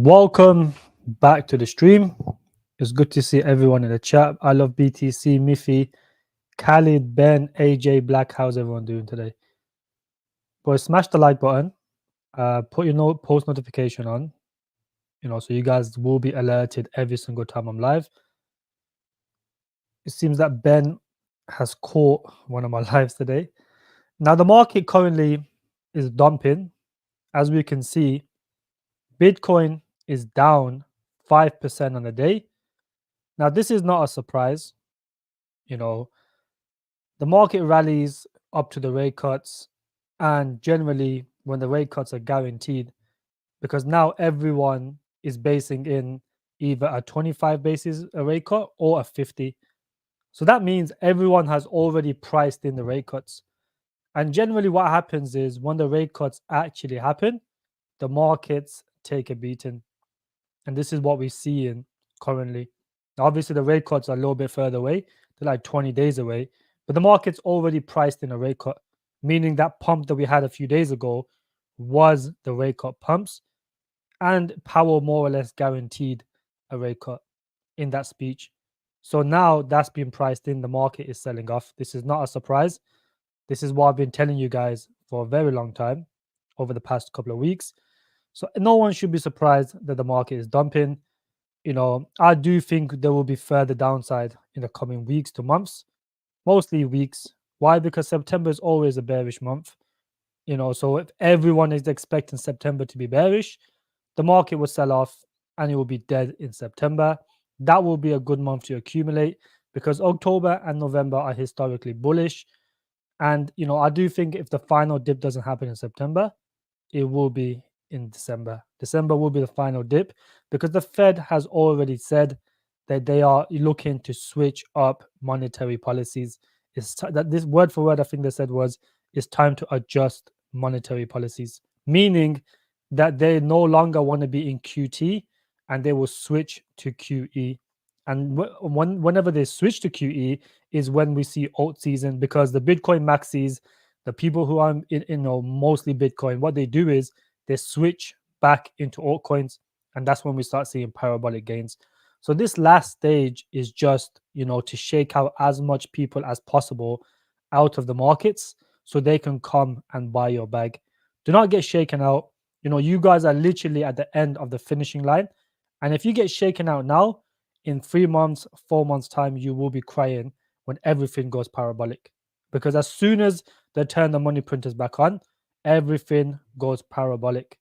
Welcome back to the stream. It's good to see everyone in the chat. I love BTC, Miffy, Khalid, Ben, AJ, Black. How's everyone doing today? Boys, smash the like button. Put your post notification on. So you guys will be alerted every single time I'm live. It seems that Ben has caught one of my lives today. Now the market currently is dumping. As we can see, Bitcoin is down 5% on the day. Now, this is not a surprise. The market rallies up to the rate cuts, and generally, when the rate cuts are guaranteed, because now everyone is basing in either a 25 basis a rate cut or a 50. So that means everyone has already priced in the rate cuts. And generally, what happens is when the rate cuts actually happen, the markets take a beating. And this is what we're seeing currently. Obviously, the rate cuts are a little bit further away. They're like 20 days away. But the market's already priced in a rate cut, meaning that pump that we had a few days ago was the rate cut pumps. And Powell more or less guaranteed a rate cut in that speech. So now that's been priced in. The market is selling off. This is not a surprise. This is what I've been telling you guys for a very long time over the past couple of weeks. So no one should be surprised that the market is dumping. I do think there will be further downside in the coming weeks to months, mostly weeks. Why? Because September is always a bearish month. So if everyone is expecting September to be bearish, the market will sell off and it will be dead in September. That will be a good month to accumulate because October and November are historically bullish. And, I do think if the final dip doesn't happen in September, it will be in December. December will be the final dip because the Fed has already said that they are looking to switch up monetary policies. That this word for word, I think they said was, it's time to adjust monetary policies, meaning that they no longer want to be in QT and they will switch to QE. And whenever they switch to QE is when we see alt season, because the Bitcoin maxis, the people who are in mostly Bitcoin, what they do is they switch back into altcoins, and that's when we start seeing parabolic gains. So this last stage is just to shake out as much people as possible out of the markets so they can come and buy your bag. Do not get shaken out. You guys are literally at the end of the finishing line, and if you get shaken out now, in 3 months, 4 months time, you will be crying when everything goes parabolic. Because as soon as they turn the money printers back on, everything goes parabolic.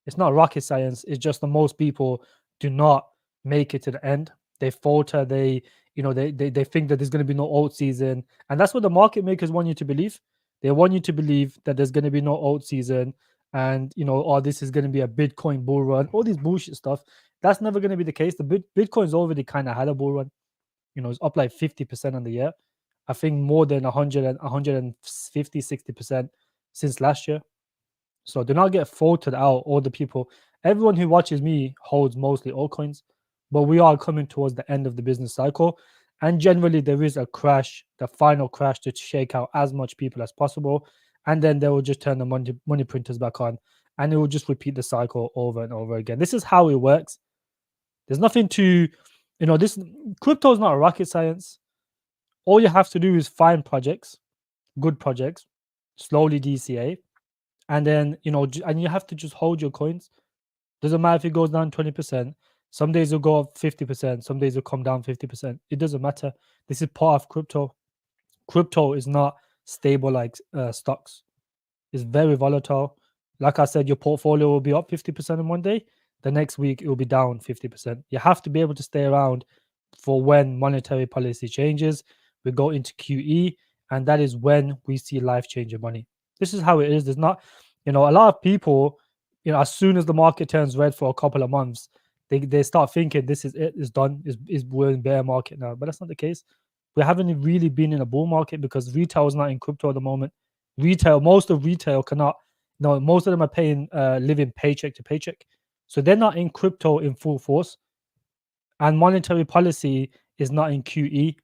It's not rocket science. It's just that most people do not make it to the end. They falter. They think that there's going to be no alt season, and that's what the market makers want you to believe. They want you to believe that there's going to be no alt season, and this is going to be a Bitcoin bull run. All this bullshit stuff. That's never going to be the case. The Bitcoin's already kind of had a bull run. It's up like 50% on the year. I think more than 150, 60% since last year. So do not get faltered out. All the people, everyone who watches me holds mostly altcoins, but we are coming towards the end of the business cycle. And generally there is a crash, the final crash, to shake out as much people as possible. And then they will just turn the money printers back on and it will just repeat the cycle over and over again. This is how it works. There's nothing to, this crypto is not a rocket science. All you have to do is find projects, good projects, slowly DCA, and then and you have to just hold your coins. Doesn't matter if it goes down 20%. Some days it'll go up 50%. Some days it'll come down 50%. It doesn't matter. This is part of crypto. Crypto is not stable like stocks. It's very volatile. Like I said, your portfolio will be up 50% in one day. The next week it will be down 50%. You have to be able to stay around for when monetary policy changes. We go into QE, and that is when we see life-changing money. This is how it is. There's not, a lot of people, as soon as the market turns red for a couple of months, they start thinking this is it, it's done, we're in bear market now. But that's not the case. We haven't really been in a bull market because retail is not in crypto at the moment. Most of retail cannot, most of them are paying living paycheck to paycheck. So they're not in crypto in full force. And monetary policy is not in QE.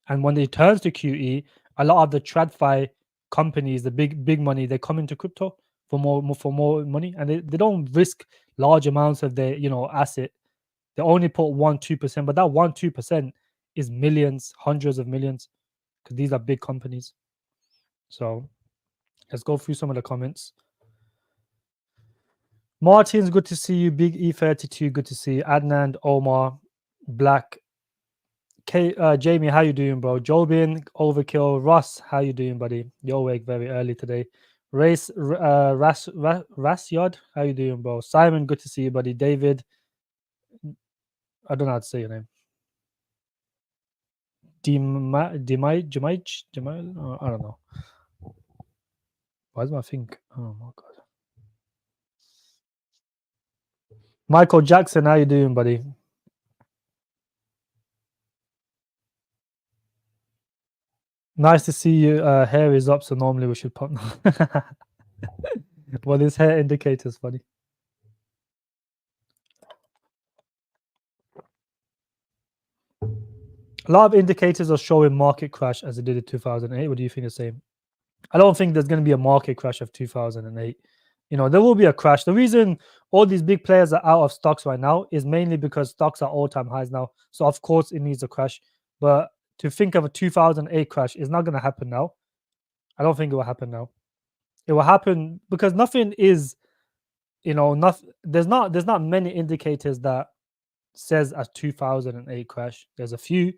And when it turns to QE, a lot of the TradFi companies, the big money, they come into crypto. for more money, and they don't risk large amounts of their asset. They only put 1-2%, but that 1-2% is millions, hundreds of millions, because these are big companies. So let's go through some of the comments. Martin's good to see you. Big E32, good to see you. Adnan, Omar, Black, Jamie, how you doing, bro? Jobin, Overkill, Ross, how you doing, buddy? You're awake very early today. Rasyod, how you doing, bro? Simon, good to see you, buddy. David, I don't know how to say your name. Jemaich, I don't know. Why is my thing? Oh my god. Michael Jackson, how you doing, buddy? Nice to see you. Hair is up, so normally we should pop. Well, this hair indicator is funny. A lot of indicators are showing market crash as it did in 2008. What do you think the same? I don't think there's going to be a market crash of 2008. There will be a crash. The reason all these big players are out of stocks right now is mainly because stocks are all-time highs now. So of course it needs a crash. But to think of a 2008 crash is not going to happen now. I don't think it will happen now. It will happen because nothing is, there's not many indicators that says a 2008 crash. There's a few,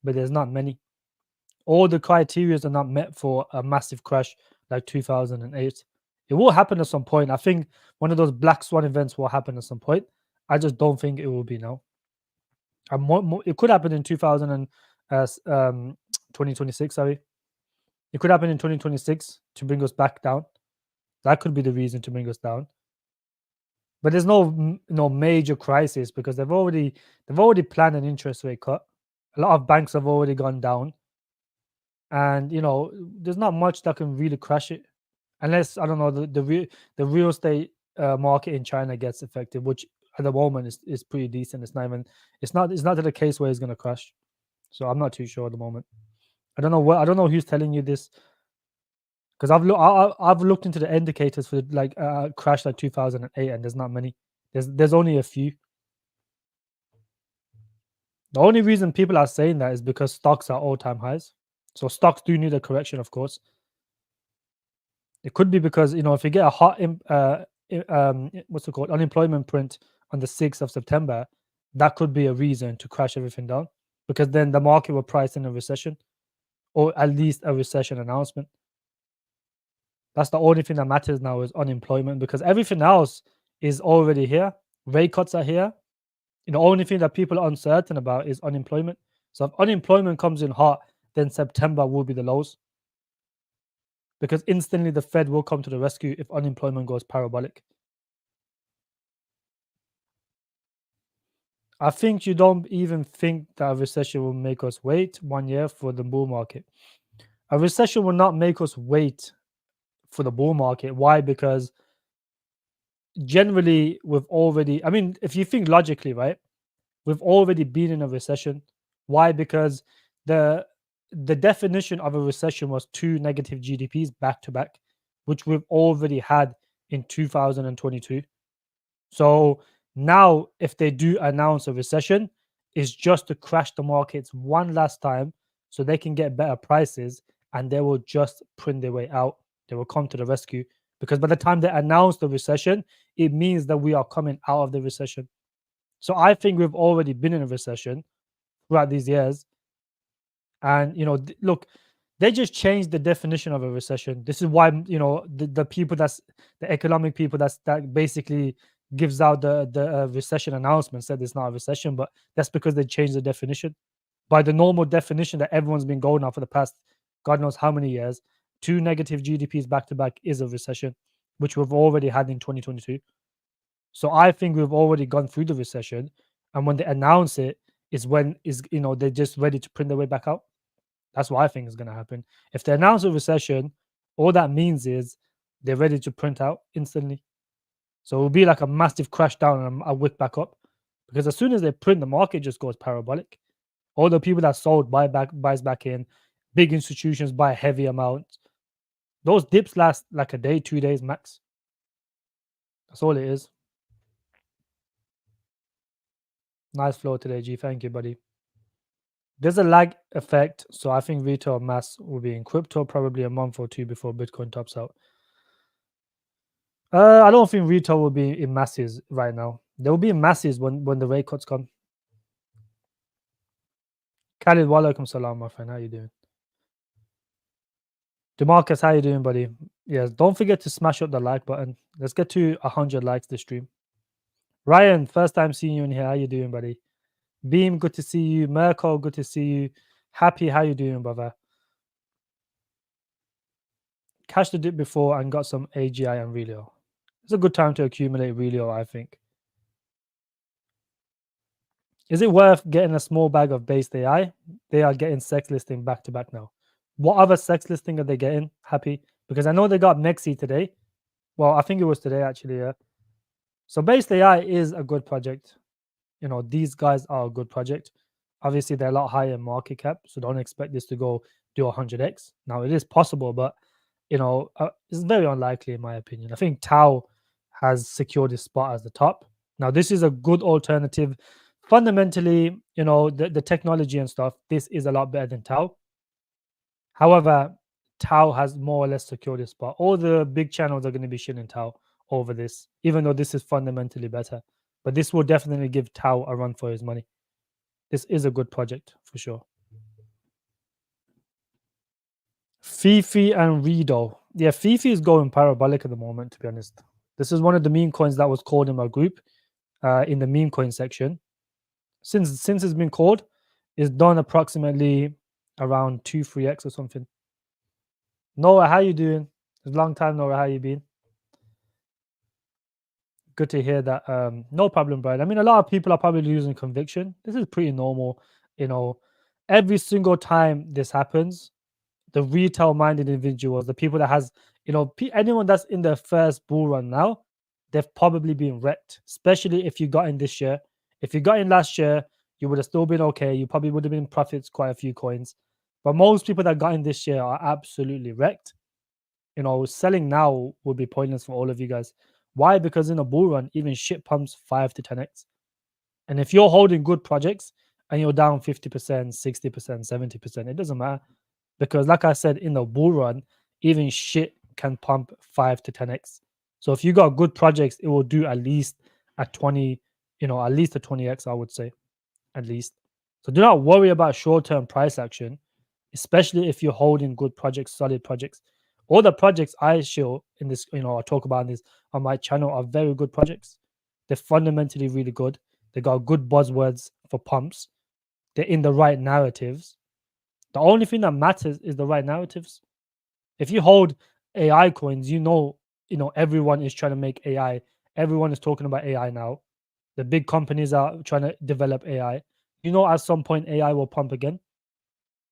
but there's not many. All the criteria are not met for a massive crash like 2008. It will happen at some point. I think one of those black swan events will happen at some point. I just don't think it will be now. It could happen in 2026. Sorry, it could happen in 2026 to bring us back down. That could be the reason to bring us down. But there's no major crisis because they've already planned an interest rate cut. A lot of banks have already gone down, and there's not much that can really crash it, unless I don't know the real estate market in China gets affected, which at the moment is pretty decent. It's not to the case where it's going to crash. So I'm not too sure at the moment. I don't know who's telling you this, because I've looked into the indicators for like crash like 2008, and there's not many. There's only a few. The only reason people are saying that is because stocks are all-time highs. So stocks do need a correction, of course. It could be because if you get a hot what's it called, unemployment print on the 6th of September, that could be a reason to crash everything down, because then the market will price in a recession, or at least a recession announcement. That's the only thing that matters now is unemployment, because everything else is already here. Rate cuts are here. The only thing that people are uncertain about is unemployment. So if unemployment comes in hot, then September will be the lows, because instantly the Fed will come to the rescue if unemployment goes parabolic. I think you don't even think that a recession will make us wait 1 year for the bull market. A recession will not make us wait for the bull market. Why? Because generally if you think logically, right, we've already been in a recession. Why? Because the definition of a recession was 2 negative GDPs back to back, which we've already had in 2022. So now if they do announce a recession, it's just to crash the markets one last time so they can get better prices, and they will just print their way out. They will come to the rescue, because by the time they announce the recession, it means that we are coming out of the recession. So I think we've already been in a recession throughout these years. And look, they just changed the definition of a recession. This is why the people the economic people that basically gives out the recession announcement said it's not a recession, but that's because they changed the definition. By the normal definition that everyone's been going on for the past God knows how many years, 2 negative GDPs back to back is a recession, which we've already had in 2022. So I think we've already gone through the recession, and when they announce it is when they're just ready to print their way back out. That's what I think is going to happen. If they announce a recession, all that means is they're ready to print out instantly. So it'll be like a massive crash down and a wick back up, because as soon as they print, the market just goes parabolic. All the people that sold buys back in. Big institutions buy heavy amounts. Those dips last like a day, 2 days max. That's all it is. Nice flow today, G. Thank you, buddy. There's a lag effect, so I think retail mass will be in crypto probably a month or two before Bitcoin tops out. I don't think retail will be in masses right now. There will be in masses when the rate cuts come. Khalid, walaikum salam, my friend. How you doing? Demarcus, how you doing, buddy? Yes, don't forget to smash up the like button. Let's get to 100 likes this stream. Ryan, first time seeing you in here. How you doing, buddy? Beam, good to see you. Merkel, good to see you. Happy, how you doing, brother? Cashed the dip before and got some AGI and Relio. It's a good time to accumulate Relio, I think. Is it worth getting a small bag of based AI? They are getting sex listing back to back now. What other sex listing are they getting? Happy? Because I know they got Mexi today. Well, I think it was today actually, yeah. So based AI is a good project. These guys are a good project. Obviously, they're a lot higher in market cap, so don't expect this to go do 100x. Now, it is possible, but it's very unlikely in my opinion. I think Tau has secured his spot as the top. Now, this is a good alternative. Fundamentally, the technology and stuff, this is a lot better than Tau. However, Tau has more or less secured his spot. All the big channels are going to be shitting Tau over this, even though this is fundamentally better. But this will definitely give Tau a run for his money. This is a good project for sure. Fifi and Rido. Yeah, Fifi is going parabolic at the moment, to be honest. This is one of the meme coins that was called in my group, in the meme coin section. Since it's been called, it's done approximately around 2-3x or something. Noah, how you doing? It's a long time, Noah. How you been? Good to hear that. No problem, Brian. I mean, a lot of people are probably losing conviction. This is pretty normal. Every single time this happens, the retail-minded individuals, the people that has, anyone that's in their first bull run now, they've probably been wrecked. Especially if you got in this year. If you got in last year, you would have still been okay. You probably would have been profits quite a few coins. But most people that got in this year are absolutely wrecked. Selling now would be pointless for all of you guys. Why? Because in a bull run, even shit pumps 5 to 10x. And if you're holding good projects and you're down 50%, 60%, 70%, it doesn't matter. Because like I said, in the bull run, even shit can pump 5 to 10x. So if you got good projects, it will do at least a 20, at least a 20x, I would say. At least. So do not worry about short-term price action, especially if you're holding good projects, solid projects. All the projects I show in this, I talk about this on my channel are very good projects. They're fundamentally really good. They got good buzzwords for pumps. They're in the right narratives. The only thing that matters is the right narratives. If you hold AI coins, everyone is trying to make AI. Everyone is talking about AI now. The big companies are trying to develop AI. At some point AI will pump again.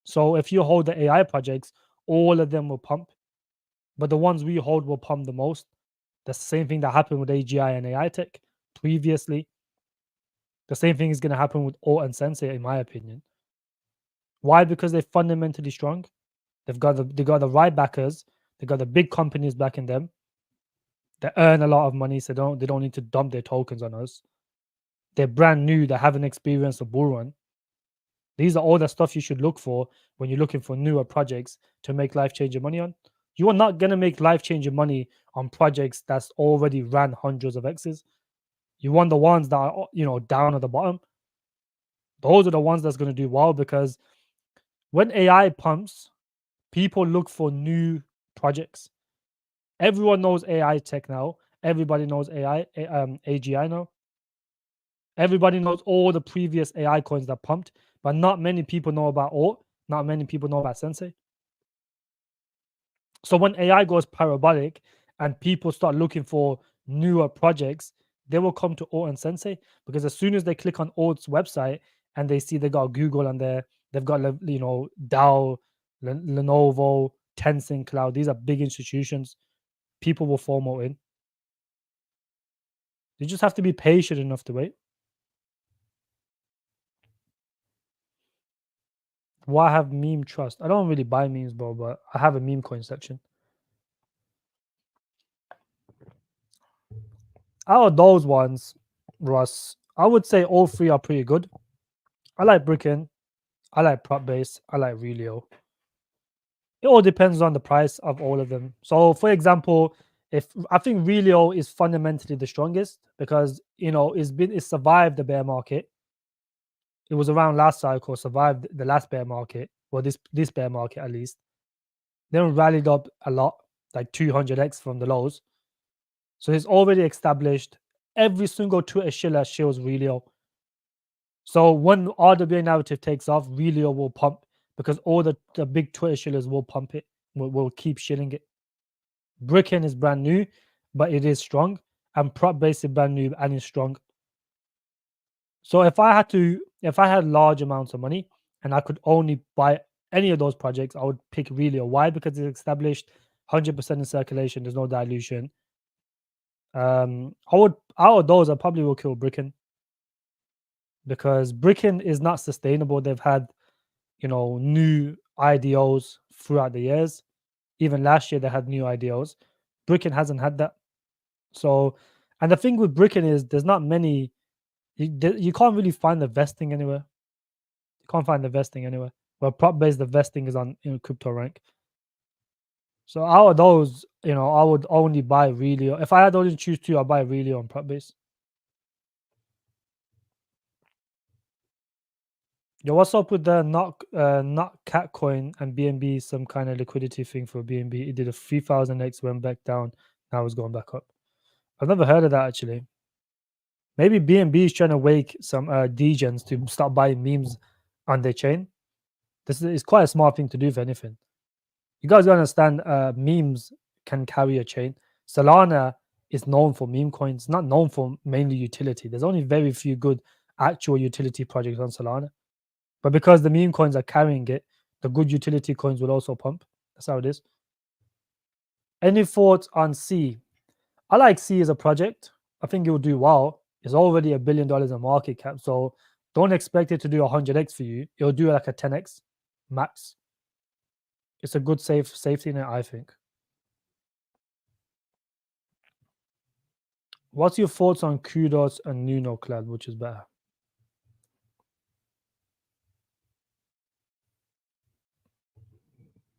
So if you hold the AI projects, all of them will pump, but the ones we hold will pump the most. The same thing that happened with AGI and AI tech previously. The same thing is going to happen with Alt and Sensei, in my opinion. Why? Because they're fundamentally strong. They got the right backers. They got the big companies backing them. They earn a lot of money, so they don't need to dump their tokens on us. They're brand new. They haven't experienced a bull run. These are all the stuff you should look for when you're looking for newer projects to make life-changing money on. You are not going to make life-changing money on projects that's already ran hundreds of X's. You want the ones that are, down at the bottom. Those are the ones that's going to do well, because when AI pumps, people look for new projects. Everyone knows AI tech now. Everybody knows AGI now. Everybody knows all the previous AI coins that pumped, but not many people know about Alt. Not many people know about Sensei. So when AI goes parabolic and people start looking for newer projects, they will come to Alt and Sensei, because as soon as they click on Alt's website and they see they got Google on there, they've got Dow, Lenovo, Tencent Cloud. These are big institutions. People will FOMO in. You just have to be patient enough to wait. Why have meme trust? I don't really buy memes, bro, but I have a meme coin section. Out of those ones, Russ, I would say all three are pretty good. I like Bricken, I like Prop Base, I like Relio. It all depends on the price of all of them. So, for example, if I think Relio is fundamentally the strongest because it's survived the bear market. It was around last cycle, survived the last bear market, or this bear market at least. Then rallied up a lot, like 200x from the lows. So it's already established. Every single Twitter shiller shills Relio. So when RWA narrative takes off, Relio will pump because all the big Twitter shillers will pump it, will keep shilling it. Bricken is brand new, but it is strong, and Prop Base is brand new and is strong. So if I had large amounts of money and I could only buy any of those projects, I would pick Relio. Why? Because it's established, 100% in circulation. There's no dilution. I would out of those, I probably will kill Bricken because Bricken is not sustainable. They've had new IDOs throughout the years. Even last year they had new IDOs. Bricken hasn't had that. So, and the thing with Bricken is there's not many. You can't really find the vesting anywhere. You can't find the vesting anywhere. Well, prop based the vesting is on crypto rank. So out of those, I would only buy Relio. If I had only choose two, I'd buy Relio on prop base. Yo, what's up with the not cat coin and BNB? Some kind of liquidity thing for BNB. It did a 3000x, went back down. Now it's going back up. I've never heard of that actually. Maybe BNB is trying to wake some degens to start buying memes on their chain. This is quite a smart thing to do, if anything. You guys gotta understand, memes can carry a chain. Solana is known for meme coins, not known for mainly utility. There's only very few good actual utility projects on Solana. But because the meme coins are carrying it, the good utility coins will also pump. That's how it is. Any thoughts on C? I like C as a project. I think it will do well. It's already $1 billion in market cap, so don't expect it to do 100x for you. It'll do like a 10x max. It's a good safety net, I think. What's your thoughts on Kudos and NunoCloud, which is better?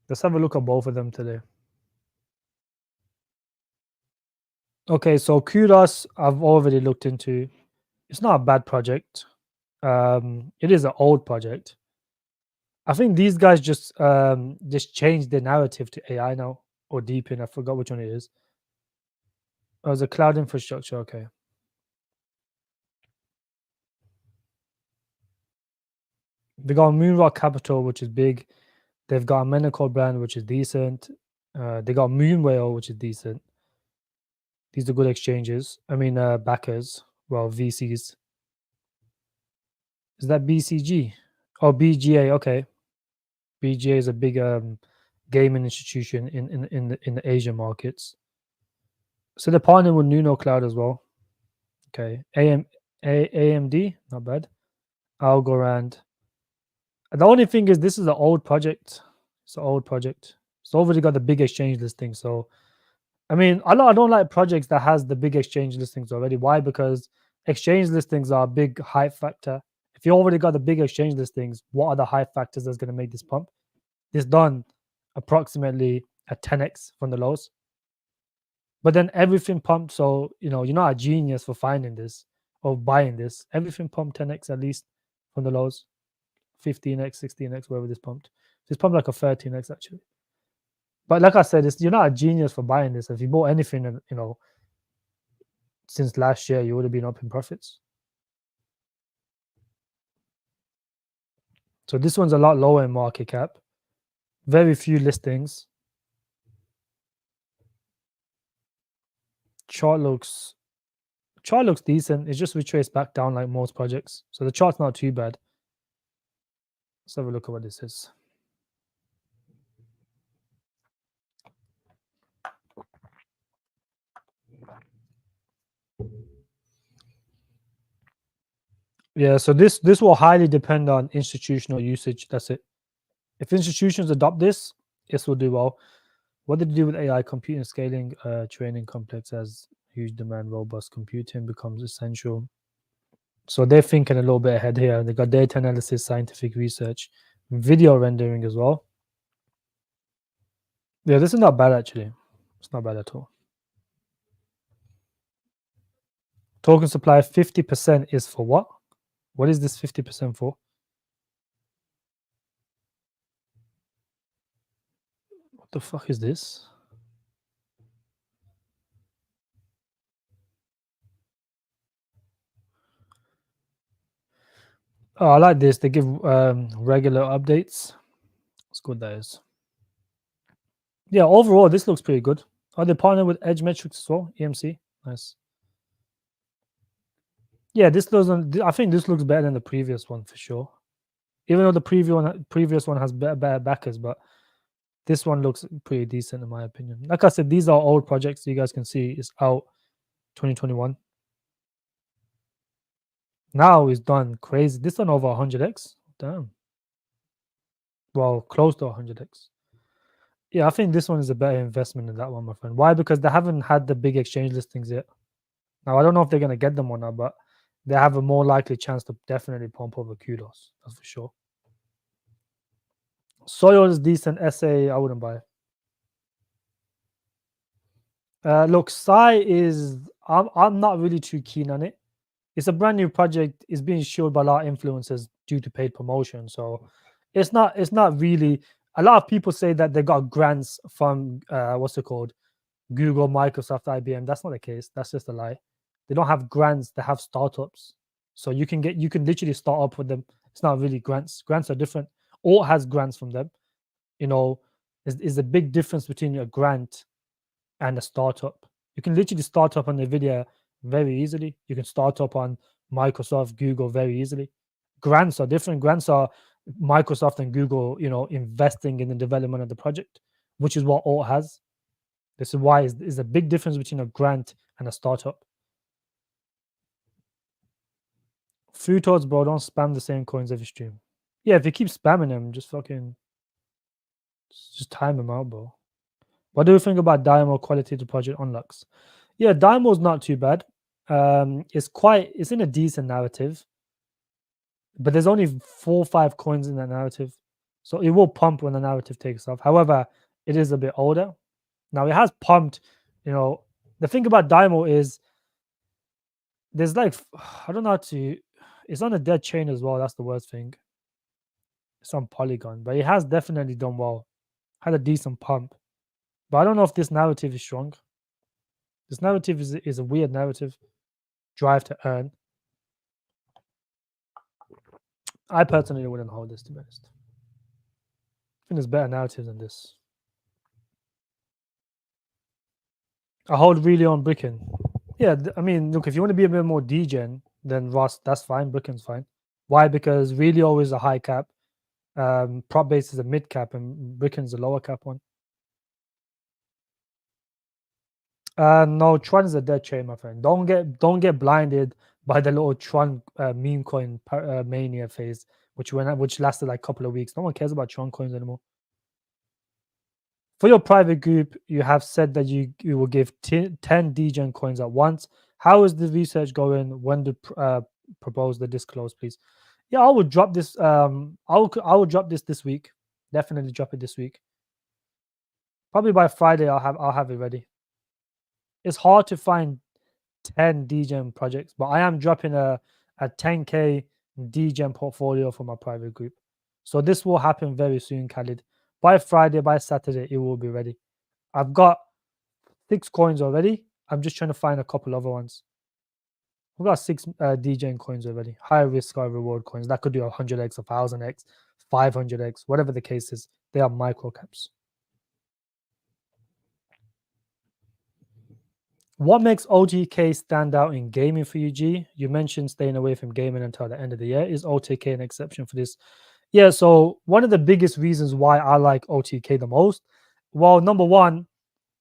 Let's have a look at both of them today. Okay, so Kudos I've already looked into. It's not a bad project. It is an old project. I think these guys just changed the narrative to AI now, or deepen. I forgot which one it is. Oh, it's a cloud infrastructure. Okay. They got Moonrock Capital, which is big. They've got a Menacor brand, which is decent. They got Moonwhale, which is decent. These are good exchanges. I mean, backers. Well, VCs. Is that BCG? Oh, BGA. Okay. BGA is a big gaming institution in the Asian markets. So they're partnering with NunoCloud as well. Okay. AMD, not bad. Algorand. The only thing is this is an old project. It's an old project. It's already got the big exchange listing. So, I mean, I don't like projects that has the big exchange listings already. Why? Because exchange listings are a big hype factor. If you already got the big exchange listings, what are the hype factors that's going to make this pump? This done approximately a 10x from the lows. But then everything pumped. So, you're not a genius for finding this or buying this. Everything pumped 10x at least from the lows. 15x, 16x, wherever this pumped. This pumped like a 13x actually. But like I said, you're not a genius for buying this. If you bought anything, since last year, you would have been up in profits. So this one's a lot lower in market cap. Very few listings. Chart looks decent. It's just retraced back down like most projects. So the chart's not too bad. Let's have a look at what this is. Yeah, so this will highly depend on institutional usage. That's it. If institutions adopt this will do well. What did it do with AI computing scaling training complex as huge demand, robust computing becomes essential. So they're thinking a little bit ahead here. They got data analysis, scientific research, video rendering as well. Yeah, this is not bad actually. It's not bad at all. Token supply 50% is for what? What is this 50% for? What the fuck is this? Oh, I like this. They give regular updates. That's good, that is. Yeah, overall, this looks pretty good. Are they partnered with Edge Metrics as well? EMC? Nice. Yeah, this doesn't. I think this looks better than the previous one for sure. Even though the previous one has better backers, but this one looks pretty decent in my opinion. Like I said, these are old projects. You guys can see it's out 2021. Now it's done crazy. This done over 100x. Damn. Well, close to 100x. Yeah, I think this one is a better investment than that one, my friend. Why? Because they haven't had the big exchange listings yet. Now I don't know if they're gonna get them or not, but they have a more likely chance to definitely pump over kudos. That's for sure. Soil is decent. SA, I wouldn't buy. Look, Psy is. I'm not really too keen on it. It's a brand new project. It's being shielded by a lot of influencers due to paid promotion. So it's not. It's not really. A lot of people say that they got grants from what's it called, Google, Microsoft, IBM. That's not the case. That's just a lie. They don't have grants. They have startups. So you can literally start up with them. It's not really grants. Grants are different. Alt has grants from them. You know, is a big difference between a grant and a startup. You can literally start up on NVIDIA very easily. You can start up on Microsoft, Google very easily. Grants are different. Grants are Microsoft and Google, investing in the development of the project, which is what Alt has. This is why is a big difference between a grant and a startup. Food thoughts, bro. Don't spam the same coins every stream. Yeah, if you keep spamming them, just time them out, bro. What do you think about Dynamo quality to project unlocks? Yeah, Dynamo's not too bad. It's in a decent narrative, but there's only 4 or 5 coins in that narrative, so it will pump when the narrative takes off. However, it is a bit older. Now it has pumped. The thing about Dynamo is there's like I don't know how to. It's on a dead chain as well. That's the worst thing. It's on Polygon, but it has definitely done well. Had a decent pump, but I don't know if this narrative is strong. This narrative is a weird narrative. Drive to earn. I personally wouldn't hold this, to be honest. I think there's better narratives than this. I hold really on Bricken. Yeah, I mean, look, if you want to be a bit more degen, then Rust, that's fine. Bricken's fine. Why? Because really always a high cap. Prop base is a mid cap, and Bricken's a lower cap one. No, Tron is a dead chain, my friend. Don't get blinded by the little Tron meme coin mania phase, which lasted like a couple of weeks. No one cares about Tron coins anymore. For your private group, you have said that you will give 10 degen coins at once. How is the research going? When to propose the disclose, please? Yeah, I will drop this. I will drop this week. Definitely drop it this week. Probably by Friday, I'll have it ready. It's hard to find 10 degen projects, but I am dropping a 10k degen portfolio for my private group. So this will happen very soon, Khalid. By Friday, by Saturday, it will be ready. I've got 6 coins already. I'm just trying to find a couple other ones. We've got 6 degen coins already. High risk, high reward coins. That could do 100x, 1000x, 500x, whatever the case is. They are micro caps. What makes OTK stand out in gaming for you, G? You mentioned staying away from gaming until the end of the year. Is OTK an exception for this? Yeah, so one of the biggest reasons why I like OTK the most, well, number one,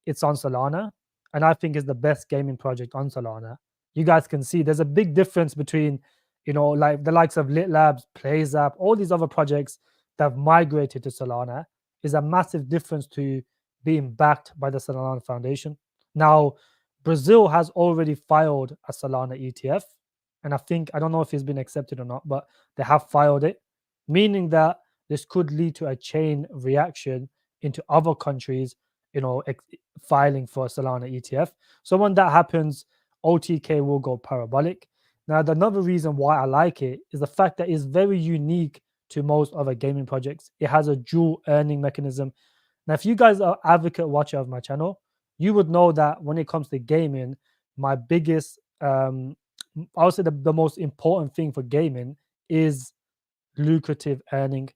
it's on Solana, and I think it's the best gaming project on Solana. You guys can see there's a big difference between, like the likes of Lit Labs, PlayZap, all these other projects that have migrated to Solana. Is a massive difference to being backed by the Solana Foundation. Now, Brazil has already filed a Solana ETF, and I don't know if it's been accepted or not, but they have filed it, meaning that this could lead to a chain reaction into other countries, filing for a Solana ETF. So when that happens, OTK will go parabolic. Now, another reason why I like it is the fact that it's very unique to most other gaming projects. It has a dual earning mechanism. Now, if you guys are advocate watcher of my channel, you would know that when it comes to gaming, my biggest, I would say the most important thing for gaming is lucrative earning.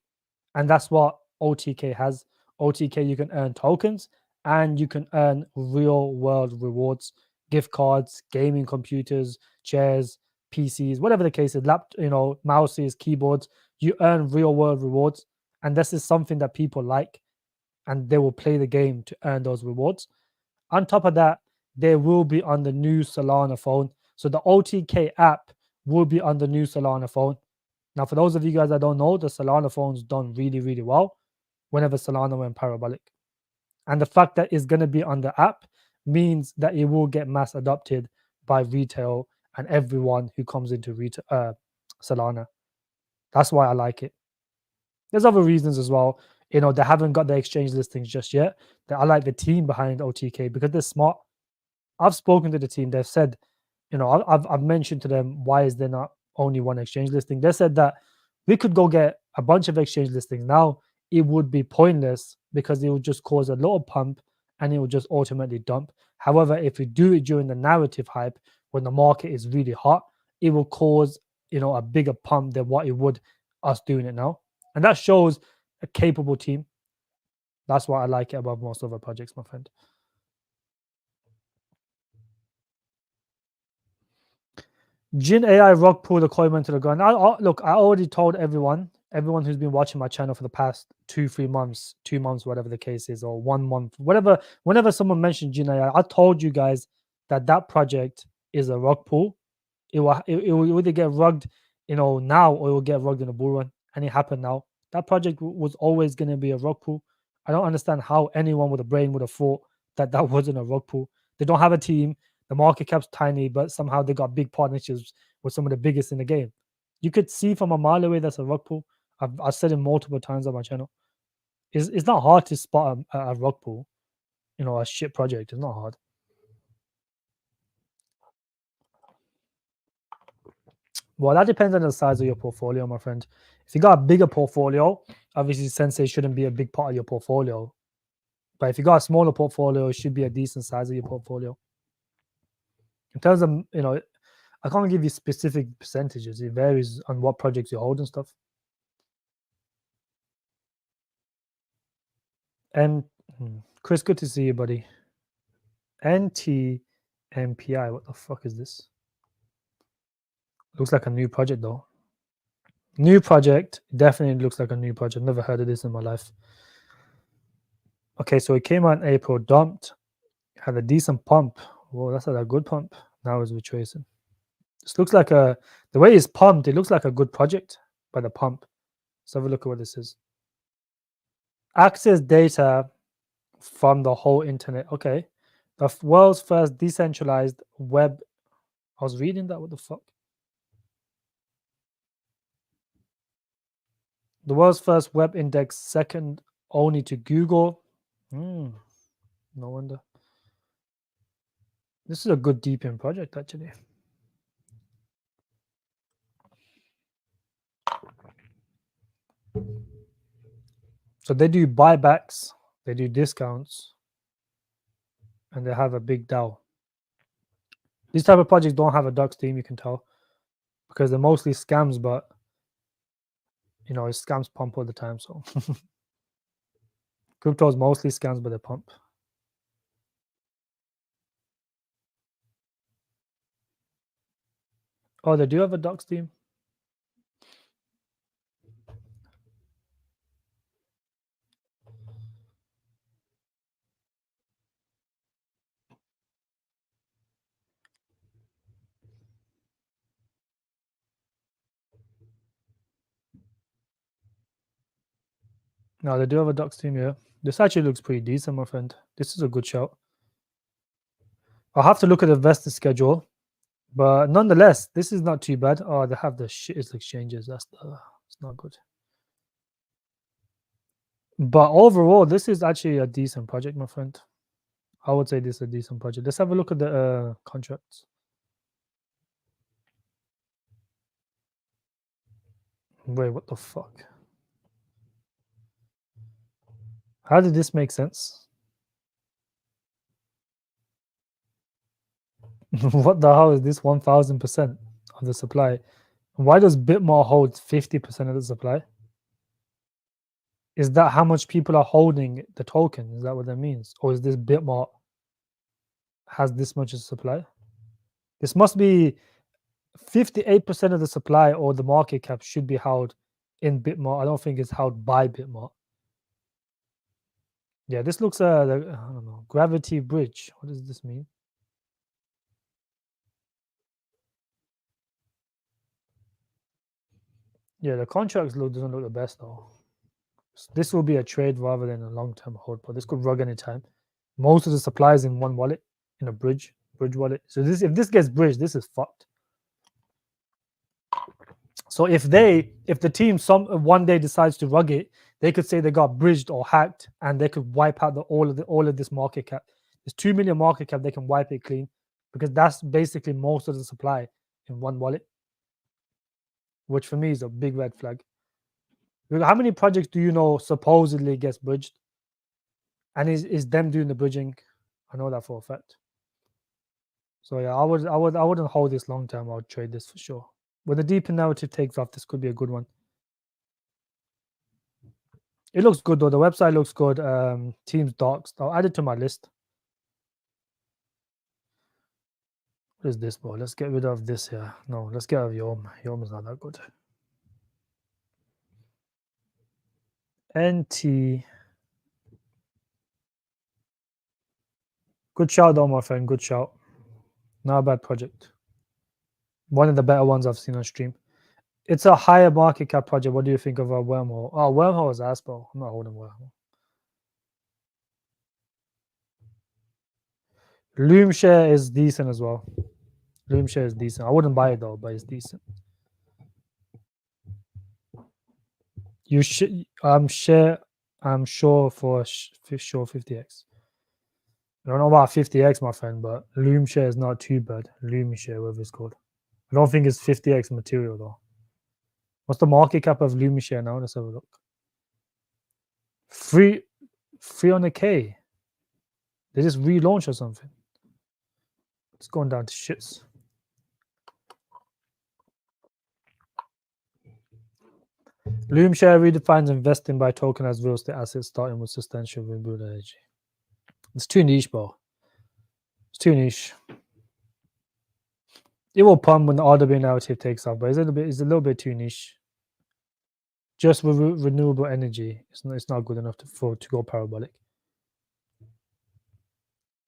And that's what OTK has. OTK, you can earn tokens and you can earn real world rewards, gift cards, gaming computers, chairs, PCs, whatever the case is, mouses, keyboards. You earn real world rewards. And this is something that people like, and they will play the game to earn those rewards. On top of that, they will be on the new Solana phone. So the OTK app will be on the new Solana phone. Now, for those of you guys that don't know, the Solana phone's done really, really well whenever Solana went parabolic. And the fact that it's going to be on the app means that it will get mass adopted by retail and everyone who comes into Solana. That's why I like it. There's other reasons as well. They haven't got the exchange listings just yet. I like the team behind OTK because they're smart. I've spoken to the team. They've said, I've mentioned to them, why is there not only one exchange listing? They said that we could go get a bunch of exchange listings. Now it would be pointless because it would just cause a little pump and it would just ultimately dump. However, if we do it during the narrative hype, when the market is really hot, it will cause, a bigger pump than what it would us doing it now. And that shows a capable team. That's why I like it above most other projects, my friend. Jin AI rock pull the coin went to the ground. Look, I already told everyone who's been watching my channel for the past 2-3 months, 2 months, whatever the case is, or 1 month, whatever. Whenever someone mentioned Jin AI, I told you guys that project is a rug pull. It will either get rugged, now, or it will get rugged in a bull run, and it happened now. That project was always going to be a rug pull. I don't understand how anyone with a brain would have thought that wasn't a rug pull. They don't have a team. The market cap's tiny, but somehow they got big partnerships with some of the biggest in the game. You could see from a mile away that's a rug pull. I've said it multiple times on my channel. It's not hard to spot a rug pull, a shit project. It's not hard. Well, that depends on the size of your portfolio, my friend. If you got a bigger portfolio, obviously Sensei shouldn't be a big part of your portfolio. But if you got a smaller portfolio, it should be a decent size of your portfolio. In terms of, I can't give you specific percentages. It varies on what projects you hold and stuff. And Chris, good to see you, buddy. NTMPI, what the fuck is this? Looks like a new project though. New project, definitely looks like a new project. Never heard of this in my life. Okay, so it came out in April, dumped, had a decent pump. Whoa, that's a good pump. Now it's retracing. This looks like the way it's pumped, it looks like a good project by the pump. Let's have a look at what this is. Access data from the whole internet. Okay. The world's first decentralized web. I was reading that. What the fuck? The world's first web index, second only to Google. No wonder. This is a good deep in project, actually. So they do buybacks, they do discounts, and they have a big DAO. These type of projects don't have a dark team, you can tell, because they're mostly scams, but scams pump all the time. So crypto is mostly scams, but they pump. Oh, they do have a docs team. No, they do have a docs team. Yeah, this actually looks pretty decent, my friend. This is a good shout. I'll have to look at the vesting schedule, but nonetheless, this is not too bad. Oh, they have the shittest exchanges. It's not good. But overall, this is actually a decent project, my friend. I would say this is a decent project. Let's have a look at the contracts. Wait, what the fuck? How did this make sense? What the hell is this 1000% of the supply? Why does Bitmart hold 50% of the supply? Is that how much people are holding the token? Is that what that means? Or is this Bitmart has this much of supply? This must be 58% of the supply or the market cap should be held in Bitmart. I don't think it's held by Bitmart. Yeah, this looks like, I don't know, gravity bridge. What does this mean? Yeah, the contracts doesn't look the best though. This will be a trade rather than a long-term hold, but this could rug any time. Most of the supply is in one wallet, in a bridge wallet. So this, if this gets bridged, this is fucked. So if the team some one day decides to rug it, they could say they got bridged or hacked, and they could wipe out all of this market cap. There's 2 million market cap. They can wipe it clean because that's basically most of the supply in one wallet, which for me is a big red flag. How many projects do you know supposedly gets bridged, and is them doing the bridging? I know that for a fact. So yeah, I wouldn't hold this long term. I would trade this for sure. When the deeper narrative takes off, this could be a good one. It looks good though. The website looks good. Teams docs. I'll add it to my list. What is this, bro? Let's get rid of this here. No, let's get rid of Yom. Yom is not that good. NT. Good shout though, my friend. Good shout. Not a bad project. One of the better ones I've seen on stream. It's a higher market cap project. What do you think of a wormhole? Oh, wormhole is ass, bro. I'm not holding wormhole. Loom share is decent as well. Loom share is decent. I wouldn't buy it though, but it's decent. You should. I'm sure for sure 50x. I don't know about 50x, my friend, but Loom share is not too bad. Loom share, whatever it's called. I don't think it's 50x material though. What's the market cap of Loom share now? Let's have a look. 300k. They just relaunch or something. It's going down to shits. Loom share redefines investing by tokenized real estate assets starting with substantial renewable energy. It's too niche, bro. It's too niche. It will pump when the RWA narrative takes off, but it's a little bit too niche. Just with renewable energy, it's not good enough to go parabolic.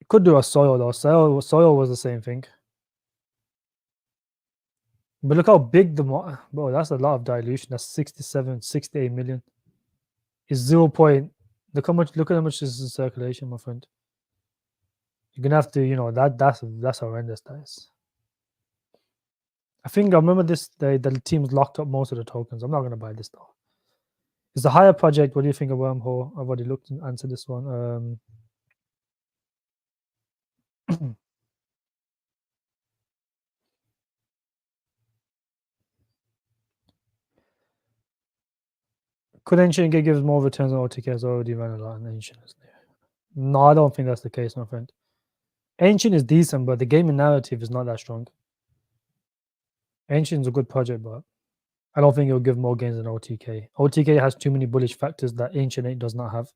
It could do a soil though. Soil was the same thing. But look how big bro, that's a lot of dilution. That's 67, 68 million. It's 0. Look at how much is in circulation, my friend. You're gonna have to, that's horrendous, that is. I remember this the teams locked up most of the tokens. I'm not gonna buy this though. It's a higher project. What do you think of wormhole? I've already looked and answered this one. Could Ancient give more returns on OTK has already run a lot, and Ancient is new? No, I don't think that's the case, my friend. Ancient is decent, but the gaming narrative is not that strong. Ancient's a good project, but I don't think it'll give more gains than OTK. OTK has too many bullish factors that Ancient 8 does not have.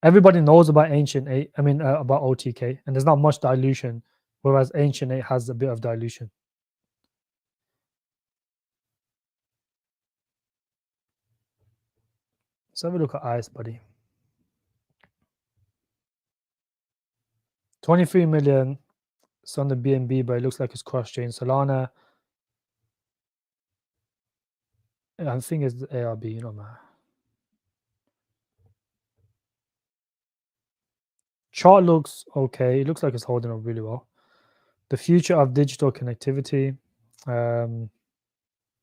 Everybody knows about Ancient 8, about OTK, and there's not much dilution, whereas Ancient 8 has a bit of dilution. Let's have a look at ICE, buddy. 23 million. It's on the BNB, but it looks like it's cross-chain. Solana, I think it's the ARB, man. Chart looks okay. It looks like it's holding up really well. The future of digital connectivity.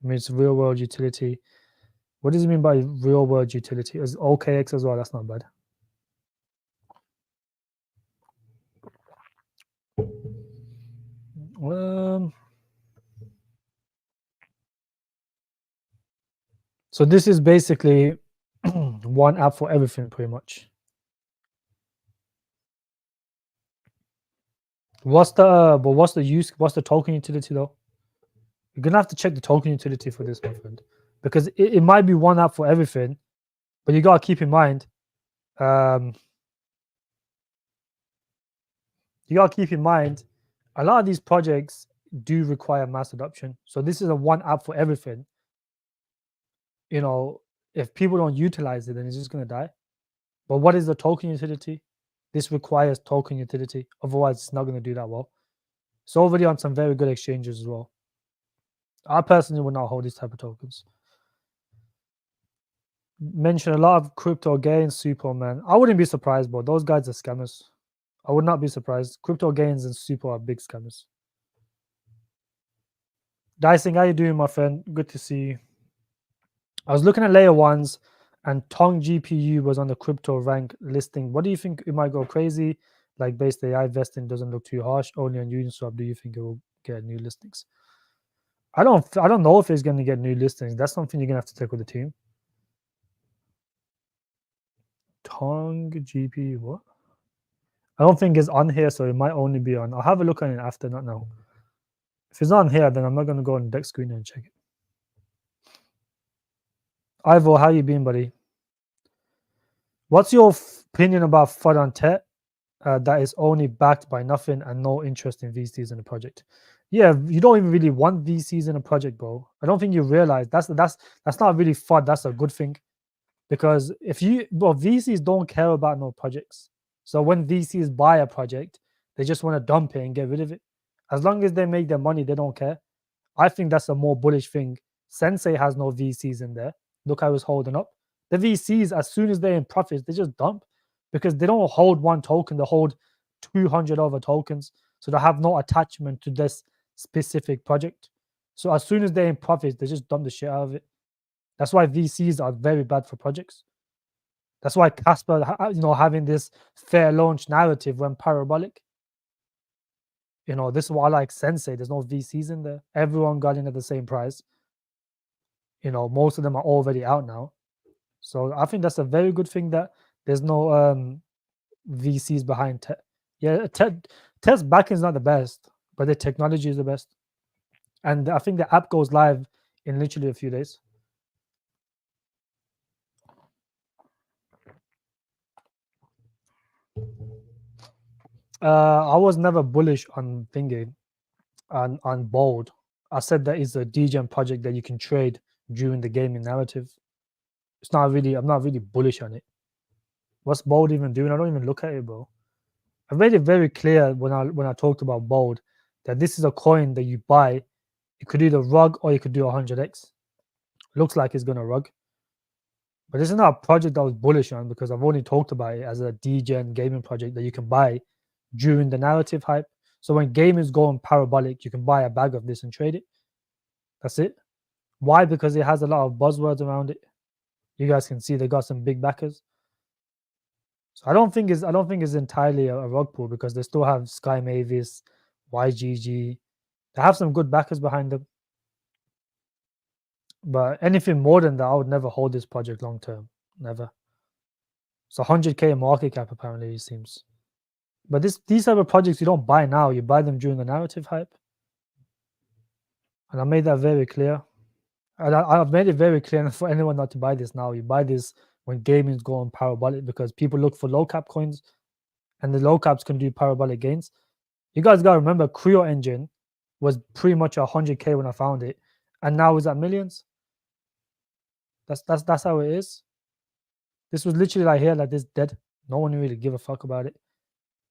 Means real world utility. What does it mean by real world utility? Is OKX as well? That's not bad. So this is basically one app for everything, pretty much. What's the token utility though? You're gonna have to check the token utility for this, my friend, because it might be one app for everything, but you gotta keep in mind, um, a lot of these projects do require mass adoption. So this is a one app for everything. You know, if people don't utilize it, then it's just gonna die. But what is the token utility? This requires token utility. Otherwise, it's not gonna do that well. It's already on some very good exchanges as well. I personally would not hold these type of tokens. Mention a lot of crypto gains, Superman. I wouldn't be surprised, but those guys are scammers. I would not be surprised. Crypto gains and Super are big scammers. Dicing, how you doing, my friend? Good to see you. I was looking at layer ones, and Tong GPU was on the crypto rank listing. What do you think? It might go crazy, like based AI vesting doesn't look too harsh. Only on Uniswap, do you think it will get new listings? I don't know if it's going to get new listings. That's something you're gonna have to check with the team. Tong GPU, what? I don't think it's on here, so it might only be on. I'll have a look on it after, not now. If it's not on here, then I'm not going to go on the deck screen and check it. Ivo, how you been, buddy? What's your opinion about FUD on Tet that is only backed by nothing and no interest in VCs in the project? Yeah, you don't even really want VCs in a project, bro. I don't think you realize that's not really FUD. That's a good thing, because VCs don't care about no projects. So when VCs buy a project, they just want to dump it and get rid of it. As long as they make their money, they don't care. I think that's a more bullish thing. Sensei has no VCs in there. Look how it's holding up. The VCs, as soon as they're in profits, they just dump, because they don't hold one token, they hold 200 other tokens. So they have no attachment to this specific project. So as soon as they're in profits, they just dump the shit out of it. That's why VCs are very bad for projects. That's why Casper, having this fair launch narrative went parabolic. This is why I like Sensei. There's no VCs in there. Everyone got in at the same price. Most of them are already out now. So I think that's a very good thing that there's no VCs behind Tet. Yeah, Tet's backing is not the best, but the technology is the best. And I think the app goes live in literally a few days. I was never bullish on thingy, on Bold. I said that is a DGen project that you can trade during the gaming narrative. I'm not really bullish on it. What's Bold even doing? I don't even look at it, bro. I made it very clear when I talked about Bold that this is a coin that you buy. You could either rug or you could do 100x. Looks like it's gonna rug. But this is not a project I was bullish on, because I've only talked about it as a DGen gaming project that you can buy during the narrative hype. So when gaming is going parabolic, you can buy a bag of this and trade it. That's it. Why? Because it has a lot of buzzwords around it. You guys can see they got some big backers. So I don't think it's entirely a rug pull, because they still have Sky Mavis, YGG. They have some good backers behind them. But anything more than that, I would never hold this project long term. Never. It's 100k market cap, apparently, it seems. But these type of projects you don't buy now, you buy them during the narrative hype. And I made that very clear. And I've made it very clear for anyone not to buy this now. You buy this when gaming's going parabolic, because people look for low cap coins, and the low caps can do parabolic gains. You guys gotta remember, Creo Engine was pretty much 100k when I found it, and now it's at millions. That's how it is. This was literally like here, like this dead. No one really give a fuck about it,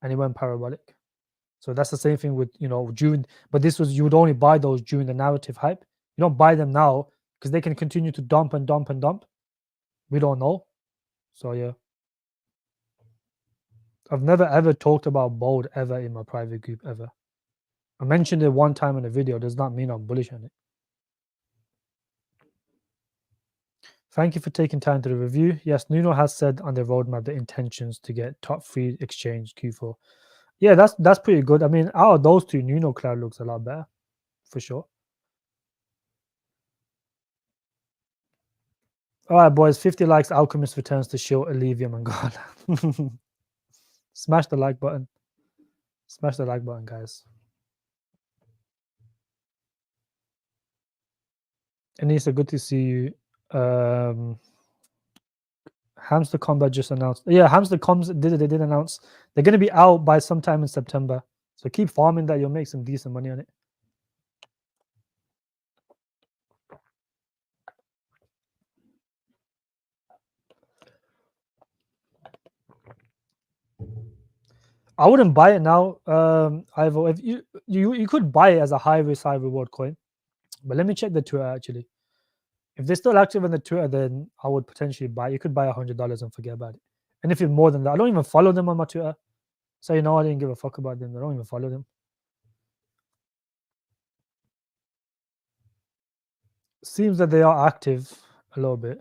and it went parabolic. So that's the same thing with during. But this was, you would only buy those during the narrative hype. You don't buy them now, because they can continue to dump and dump and dump. We don't know. So yeah. I've never ever talked about bold ever in my private group ever. I mentioned it one time in a video, does not mean I'm bullish on it. Thank you for taking time to the review. Yes, Nuno has said on their roadmap the intentions to get top 3 exchange Q4. Yeah, that's pretty good. I mean, out of those two, Nuno Cloud looks a lot better, for sure. All right, boys, 50 likes, Alchemist returns to show Allevium and God. Smash the like button. Smash the like button, guys. Anissa, good to see you. Hamster Combat just announced. Yeah, Hamster Coms they did announce they're gonna be out by sometime in September. So keep farming that, you'll make some decent money on it. I wouldn't buy it now. Ivo, if you could buy it as a high risk, high reward coin, but let me check the Twitter actually. If they're still active on the Twitter, then I would potentially buy. You could buy $100 and forget about it. And if it's more than that, I don't even follow them on my Twitter, so I didn't give a fuck about them. I don't even follow them. Seems that they are active a little bit.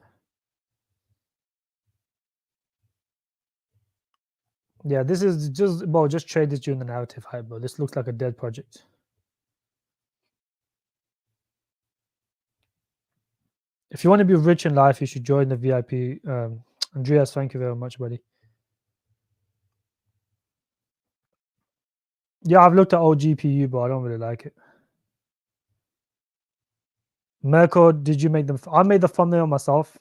Yeah, this is just trade this during the narrative hype, bro. This looks like a dead project. If you want to be rich in life, you should join the VIP. Andreas, thank you very much, buddy. Yeah, I've looked at OGPU, but I don't really like it. Merco, did you make them? I made the thumbnail myself.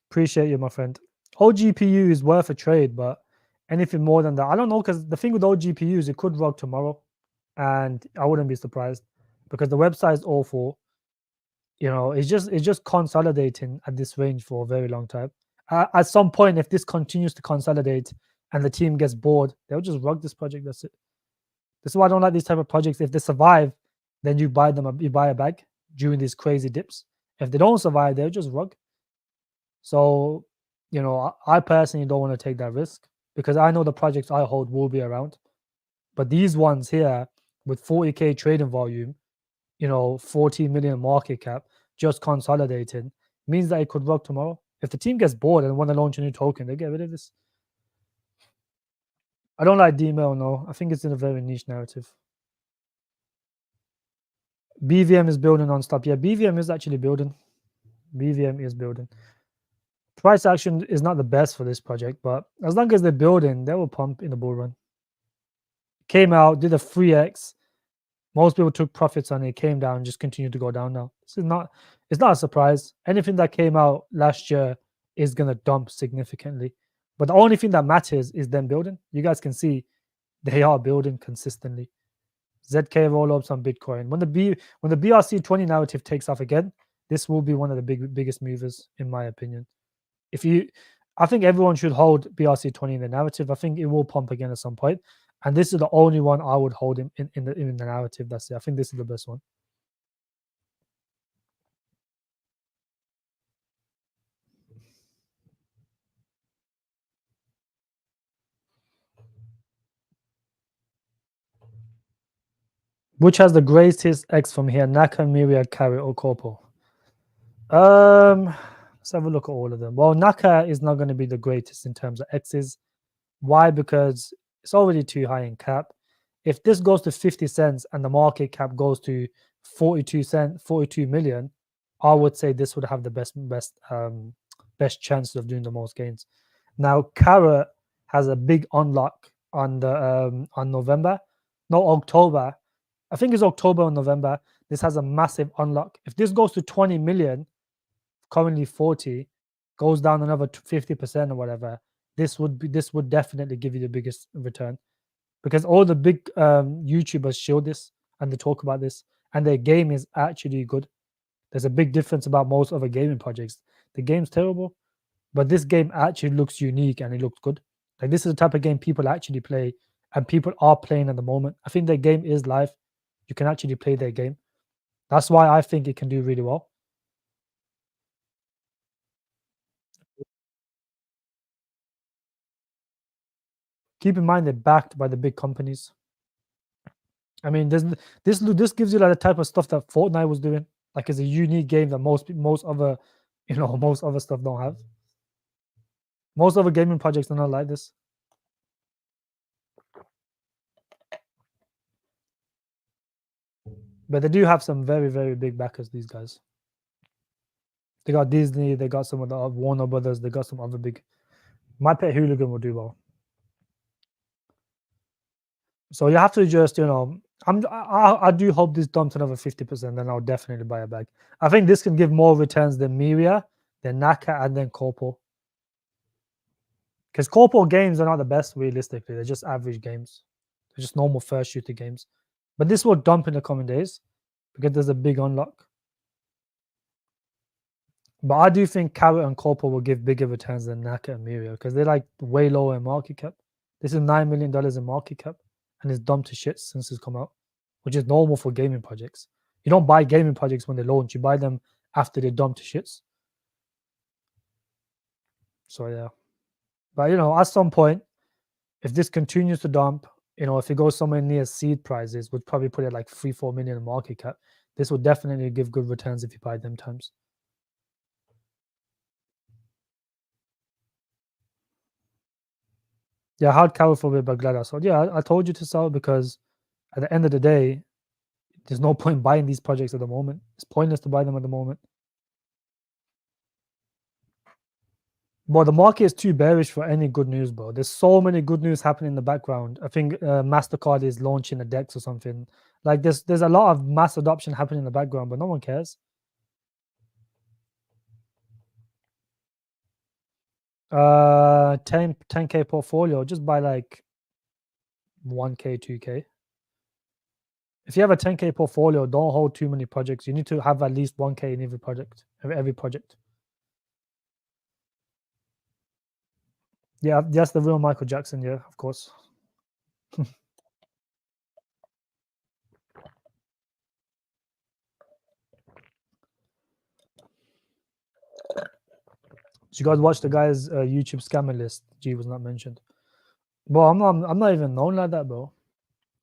Appreciate you, my friend. OGPU is worth a trade, but anything more than that, I don't know. Because the thing with OGPU is it could rock tomorrow, and I wouldn't be surprised because the website is awful. It's just consolidating at this range for a very long time. At some point, if this continues to consolidate and the team gets bored, they'll just rug this project. That's it. This is why I don't like these type of projects. If they survive, then you buy them. You buy a bag during these crazy dips. If they don't survive, they'll just rug. So, I personally don't want to take that risk because I know the projects I hold will be around. But these ones here with 40K trading volume, 40 million market cap, just consolidating, means that it could work tomorrow. If the team gets bored and want to launch a new token, they get rid of this. I don't like D-mail, no. I think it's in a very niche narrative. BVM is building non-stop. Yeah, BVM is actually building. BVM is building. Price action is not the best for this project, but as long as they're building, they will pump in the bull run. Came out, did a 3x. Most people took profits on it, came down, just continued to go down now. It's not a surprise. Anything that came out last year is gonna dump significantly. But the only thing that matters is them building. You guys can see they are building consistently. ZK roll-ups on Bitcoin. When the BRC20 narrative takes off again, this will be one of the biggest movers, in my opinion. I think everyone should hold BRC20 in the narrative. I think it will pump again at some point. And this is the only one I would hold in the narrative. That's it. I think this is the best one. Which has the greatest X from here? Naka, Myriad, Carrot, or Corpo? Let's have a look at all of them. Well, Naka is not going to be the greatest in terms of X's. Why? Because it's already too high in cap. If this goes to 50 cents and the market cap goes to 42 million, I would say this would have the best chances of doing the most gains. Now, Carrot has a big unlock on November, no October. I think it's October or November. This has a massive unlock. If this goes to 20 million, currently 40, goes down another 50% or whatever, this would definitely give you the biggest return because all the big YouTubers show this and they talk about this, and their game is actually good. There's a big difference about most other gaming projects. The game's terrible, but this game actually looks unique and it looks good. Like, this is the type of game people actually play, and people are playing at the moment. I think their game is live. You can actually play their game. That's why I think it can do really well. keep in mind they're backed by the big companies. I mean, this gives you like the type of stuff that Fortnite was doing. Like, it's a unique game that most other, most other stuff don't have. Most other gaming projects are not like this. But they do have some very, very big backers, these guys. They got Disney, they got some of the Warner Brothers, they got some other big. My Pet Hooligan will do well. So you have to just, I do hope this dumps another 50%, then I'll definitely buy a bag. I think this can give more returns than Miria, than Naka, and then Corpo. Because Corpo games are not the best, realistically. They're just average games. They're just normal first shooter games. But this will dump in the coming days because there's a big unlock. But I do think Carrot and Corpo will give bigger returns than Naka and Miria because they're like way lower in market cap. This is $9 million in market cap, and it's dumped to shit since it's come out, which is normal for gaming projects. You don't buy gaming projects when they launch, you buy them after they dump to shits. So yeah. But at some point, if this continues to dump, if it goes somewhere near seed prices, would probably put it like 3-4 million in market cap. This will definitely give good returns if you buy them times. Yeah, hard carry for a bit, but glad I sold. Yeah, I told you to sell because at the end of the day, there's no point buying these projects at the moment. It's pointless to buy them at the moment. But the market is too bearish for any good news, bro. There's so many good news happening in the background. I think MasterCard is launching a DEX or something. Like there's a lot of mass adoption happening in the background, but no one cares. 10K portfolio, just buy like 1K, 2K. If you have a 10K portfolio, don't hold too many projects. You need to have at least 1K in every project. Yeah, that's the real Michael Jackson. Yeah, of course. Did you guys watch the guy's YouTube scammer list? G was not mentioned. Bro, I'm not even known like that, bro.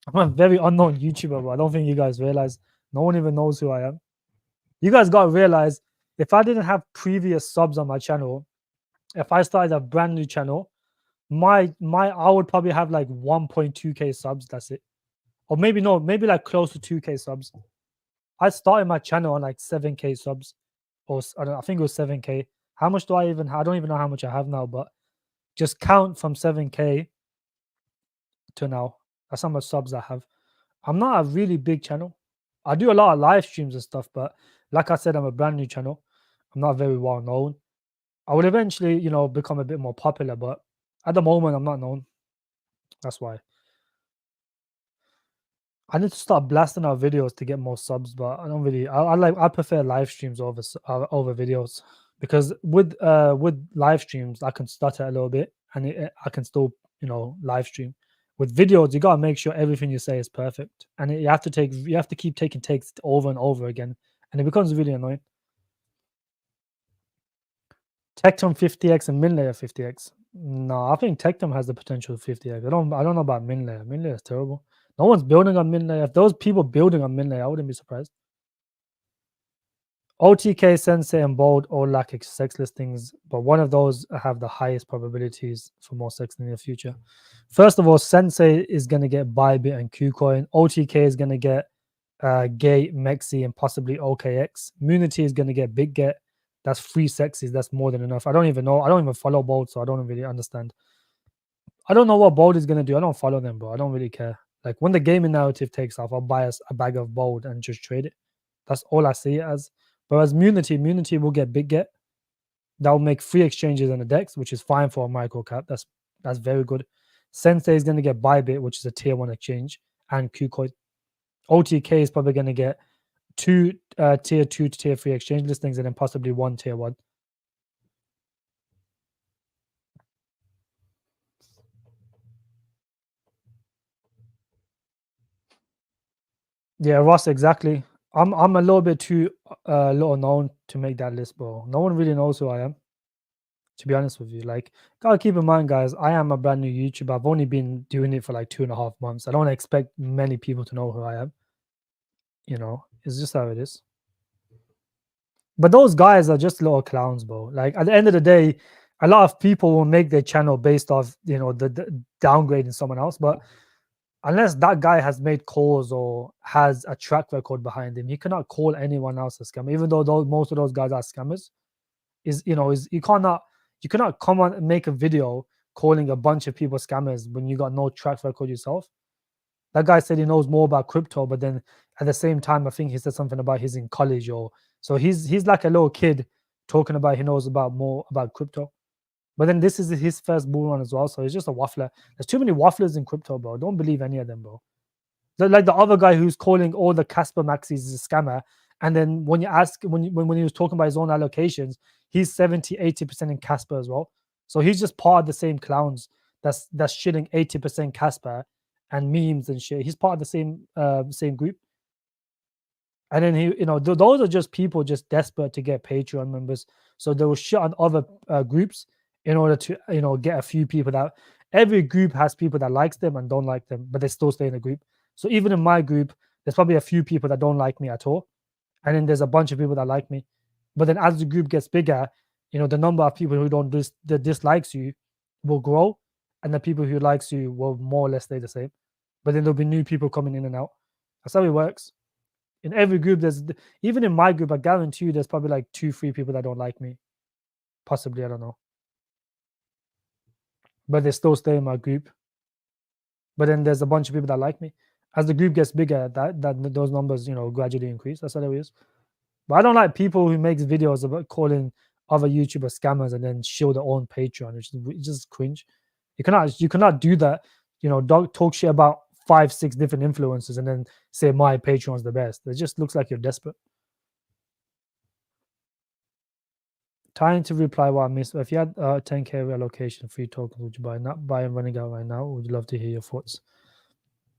I'm a very unknown YouTuber, bro. I don't think you guys realize. No one even knows who I am. You guys gotta realize, if I didn't have previous subs on my channel, if I started a brand new channel, I would probably have like 1.2K subs. That's it. Or maybe like close to 2K subs. I started my channel on like 7K subs, or I think it was 7K. How much do I even? I don't even know how much I have now, but just count from 7K to now. That's how much subs I have. I'm not a really big channel. I do a lot of live streams and stuff, but like I said, I'm a brand new channel. I'm not very well known. I will eventually, become a bit more popular, but at the moment, I'm not known. That's why. I need to start blasting out videos to get more subs, but I don't really. I prefer live streams over videos because with live streams I can stutter a little bit and I can still live stream. With videos, you gotta make sure everything you say is perfect, and you have to keep taking takes over and over again, and it becomes really annoying. Tectum 50x and Minlayer 50x. No, I think Tectum has the potential of 50x. I don't know about Minlayer. Minlayer is terrible. No one's building on Minlayer. If those people building on Minlayer, I wouldn't be surprised. OTK, Sensei, and Bold all lack sex listings, but one of those have the highest probabilities for more sex in the future. First of all, Sensei is going to get Bybit and KuCoin. OTK is going to get Gate, Mexi, and possibly OKX. Munity is going to get Big Get. That's 3 sexes. That's more than enough. I don't even know. I don't even follow Bold, so I don't really understand. I don't know what Bold is going to do. I don't follow them, bro. I don't really care. Like when the gaming narrative takes off, I'll buy a bag of Bold and just trade it. That's all I see it as. Whereas Munity will get Big Get. That will make 3 exchanges on the DEX, which is fine for a micro cap. That's very good. Sensei is going to get Bybit, which is a tier 1 exchange, and KuCoin. OTK is probably going to get 2 tier 2 to tier 3 exchange listings and then possibly 1 tier 1. Yeah, Ross, exactly. I'm a little bit too little known to make that list, bro. No one really knows who I am. To be honest with you, like, gotta keep in mind, guys, I am a brand new YouTuber. I've only been doing it for like 2.5 months. I don't expect many people to know who I am. It's just how it is. But those guys are just little clowns, bro. Like at the end of the day, a lot of people will make their channel based off, the downgrading someone else. But unless that guy has made calls or has a track record behind him, he cannot call anyone else a scammer. Even though most of those guys are scammers, you cannot come on and make a video calling a bunch of people scammers when you got no track record yourself. That guy said he knows more about crypto, but then at the same time, I think he said something about he's in college, or so he's like a little kid talking about he knows about more about crypto. But then this is his first bull run as well, so he's just a waffler. There's too many wafflers in crypto, bro. Don't believe any of them, bro. Like the other guy who's calling all the Casper Maxis is a scammer, and then when you ask when he was talking about his own allocations, he's 70-80% in Casper as well. So he's just part of the same clowns that's shitting 80% Casper and memes and shit. He's part of the same group. And then those are just people just desperate to get Patreon members. So they will shit on other groups in order to get a few people that every group has people that likes them and don't like them, but they still stay in the group. So even in my group, there's probably a few people that don't like me at all, and then there's a bunch of people that like me. But then as the group gets bigger, the number of people who don't that dislikes you will grow, and the people who likes you will more or less stay the same. But then there'll be new people coming in and out. That's how it works. In every group, even in my group, I guarantee you there's probably like 2-3 people that don't like me. Possibly, I don't know. But they still stay in my group. But then there's a bunch of people that like me. As the group gets bigger, that those numbers, gradually increase. That's how it is. But I don't like people who makes videos about calling other YouTubers scammers and then show their own Patreon, which is just cringe. You cannot do that. Talk shit about 5-6 different influencers and then say my Patreon's the best. It just looks like you're desperate. Trying to reply what I missed. If you had 10k reallocation, free tokens, would you buy? Not buy and running out right now. Would love to hear your thoughts.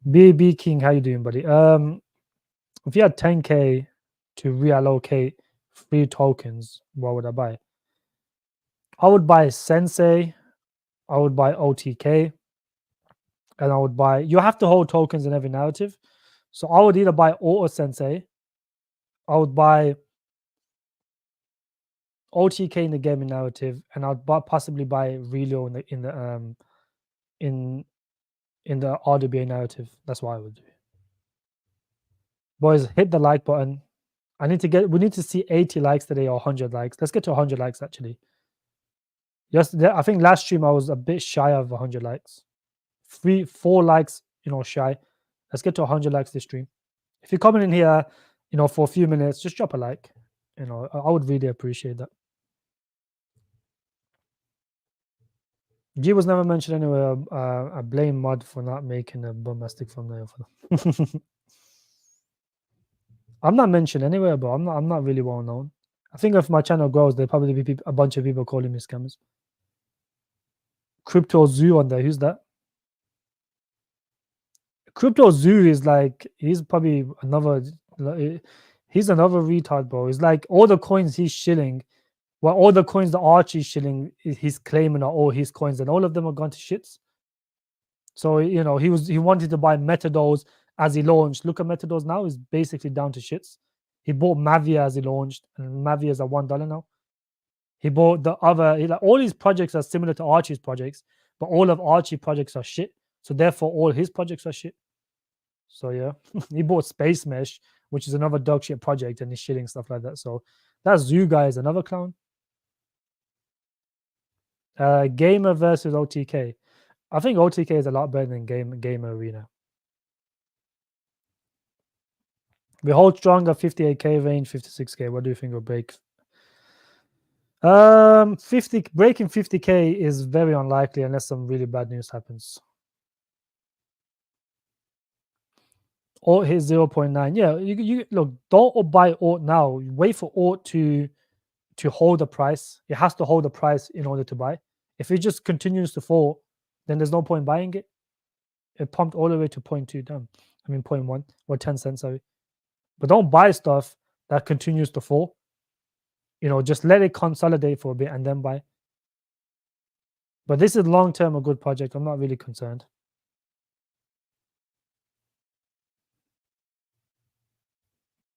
BB King, how you doing, buddy? If you had 10k to reallocate free tokens, what would I buy? I would buy Sensei. I would buy OTK. And I would buy. You have to hold tokens in every narrative. So I would either buy Auto Sensei. I would buy OTK in the gaming narrative, and I'd possibly buy Relio in the RWA narrative. That's what I would do. Boys, hit the like button. We need to see 80 likes today or 100 likes. Let's get to 100 likes actually. Yes, I think last stream I was a bit shy of 100 likes. 4 likes, shy. Let's get to 100 likes this stream. If you're coming in here, for a few minutes, just drop a like. I would really appreciate that. G was never mentioned anywhere. I blame Mud for not making a bombastic thumbnail for them. I'm not mentioned anywhere, but I'm not really well known. I think if my channel grows, there'll probably be a bunch of people calling me scammers. Crypto Zoo on there. Who's that? Crypto Zoo is like he's probably another. He's another retard, bro. It's like all the coins he's shilling. Well, all the coins that Archie's shilling, he's claiming are all his coins, and all of them are gone to shits. So he wanted to buy Metados as he launched. Look at Metados now; is basically down to shits. He bought Mavia as he launched, and Mavia is at $1 now. He bought the other. All his projects are similar to Archie's projects, but all of Archie projects are shit. So therefore, all his projects are shit. So yeah, he bought Space Mesh, which is another dog shit project, and he's shitting stuff like that. So that Zoo guy is another clown. Gamer versus OTK. I think OTK is a lot better than Gamer Arena. We hold strong at 58k range, 56k. What do you think will break? Breaking 50k is very unlikely unless some really bad news happens. Alt hit 0.9. Yeah, you look, don't buy Alt now. Wait for Alt to hold the price. It has to hold the price in order to buy. If it just continues to fall, then there's no point buying it. It pumped all the way to 0.2 down. 0.1 or 10 cents, sorry. But don't buy stuff that continues to fall. Just let it consolidate for a bit and then buy. But this is long term a good project. I'm not really concerned.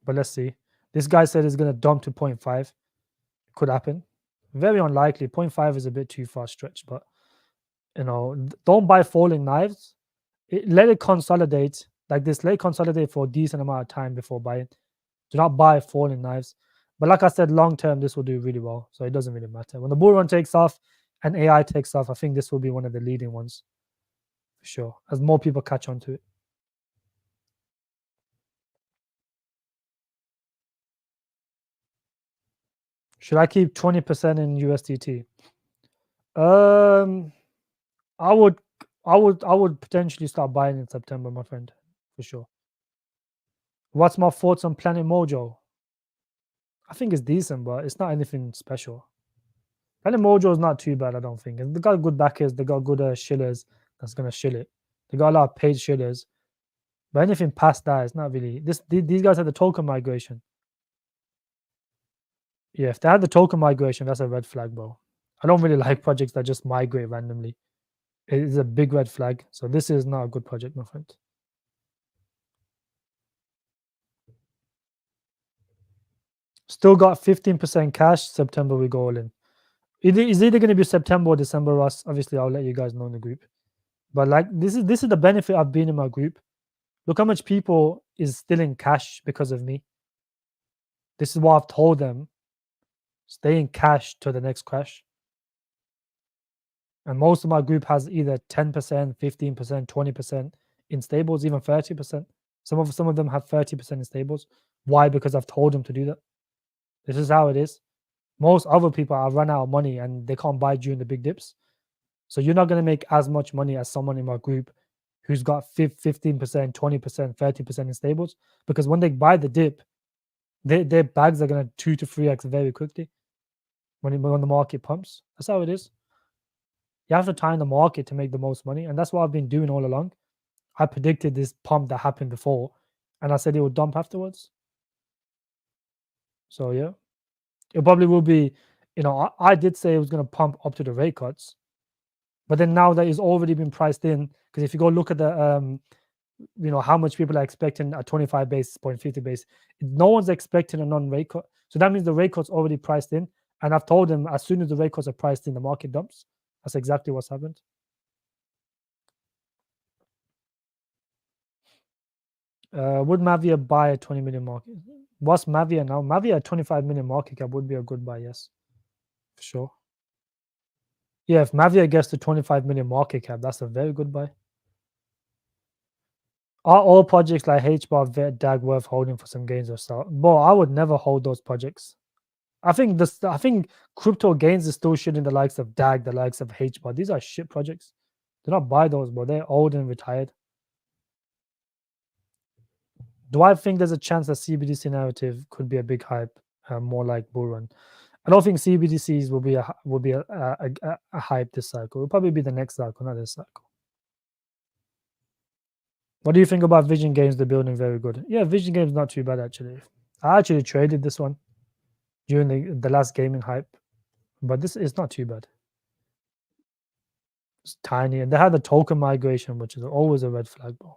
But let's see. This guy said it's going to dump to 0.5. Could happen. Very unlikely. 0.5 is a bit too far stretched, but don't buy falling knives. Let it consolidate like this. Let it consolidate for a decent amount of time before buying. Do not buy falling knives. But like I said, long term, this will do really well. So it doesn't really matter. When the bull run takes off and AI takes off, I think this will be one of the leading ones for sure, as more people catch on to it. Should I keep 20% in USDT? I would I would potentially start buying in September, my friend, for sure. What's my thoughts on Planet Mojo? I think it's decent, but it's not anything special. Planet Mojo is not too bad, I don't think. And they got good backers, they got good shillers that's gonna shill it. They got a lot of paid shillers. But anything past that, it's not really. These guys had the token migration. Yeah, if they had the token migration, that's a red flag, bro. I don't really like projects that just migrate randomly. It is a big red flag. So this is not a good project, my friend. Still got 15% cash. September we go all in. It's either going to be September or December, Ross. Obviously, I'll let you guys know in the group. But like this is the benefit of being in my group. Look how much people is still in cash because of me. This is what I've told them. Stay in cash till the next crash. And most of my group has either 10%, 15%, 20% in stables, even 30%. Some of them have 30% in stables. Why? Because I've told them to do that. This is how it is. Most other people are run out of money and they can't buy during the big dips. So you're not going to make as much money as someone in my group who's got 15%, 20%, 30% in stables. Because when they buy the dip, their bags are going to 2 to 3x very quickly when the market pumps. That's how it is. You have to time the market to make the most money. And that's what I've been doing all along. I predicted this pump that happened before, and I said it would dump afterwards. So yeah, it probably will be. I did say it was going to pump up to the rate cuts, but then now that is already been priced in. Because if you go look at the how much people are expecting a 25 basis point, 50 basis, no one's expecting a non-rate cut. So that means the rate cut's already priced in. And I've told them as soon as the rate cuts are priced in, the market dumps. That's exactly what's happened. Would Mavia buy a 20 million market? What's Mavia now? Mavia at 25 million market cap would be a good buy, yes, for sure. Yeah, if Mavia gets to 25 million market cap, that's a very good buy. Are all projects like HBAR, Vet, DAG worth holding for some gains or so? But I would never hold those projects. I think crypto gains is still shit in the likes of DAG, the likes of HBAR. These are shit projects. Do not buy those, bro. They're old and retired. Do I think there's a chance that CBDC narrative could be a big hype, more like bull run? I don't think CBDCs will be a hype this cycle. It'll probably be the next cycle, not this cycle. What do you think about Vision Games? The building very good. Yeah, Vision Games not too bad actually. I actually traded this one during the last gaming hype, but this is not too bad. It's tiny, and they had the token migration, which is always a red flag, bro.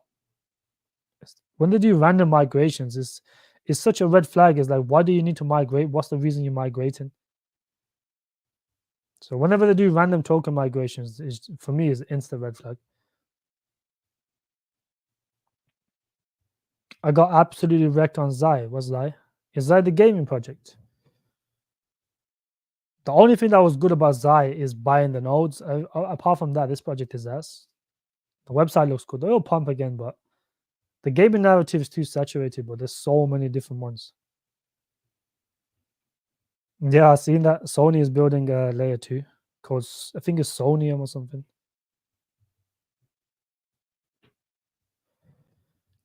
When they do random migrations, it's such a red flag. It's like, why do you need to migrate? What's the reason you're migrating? So whenever they do random token migrations, for me is instant red flag. I got absolutely wrecked on Zai. What's Zai? Is Zai the gaming project? The only thing that was good about Zai is buying the nodes. Apart from that, this project is ass. The website looks good. They'll pump again, but the gaming narrative is too saturated. But there's so many different ones. Yeah, I've seen that Sony is building a layer 2 called, I think it's Sonium or something.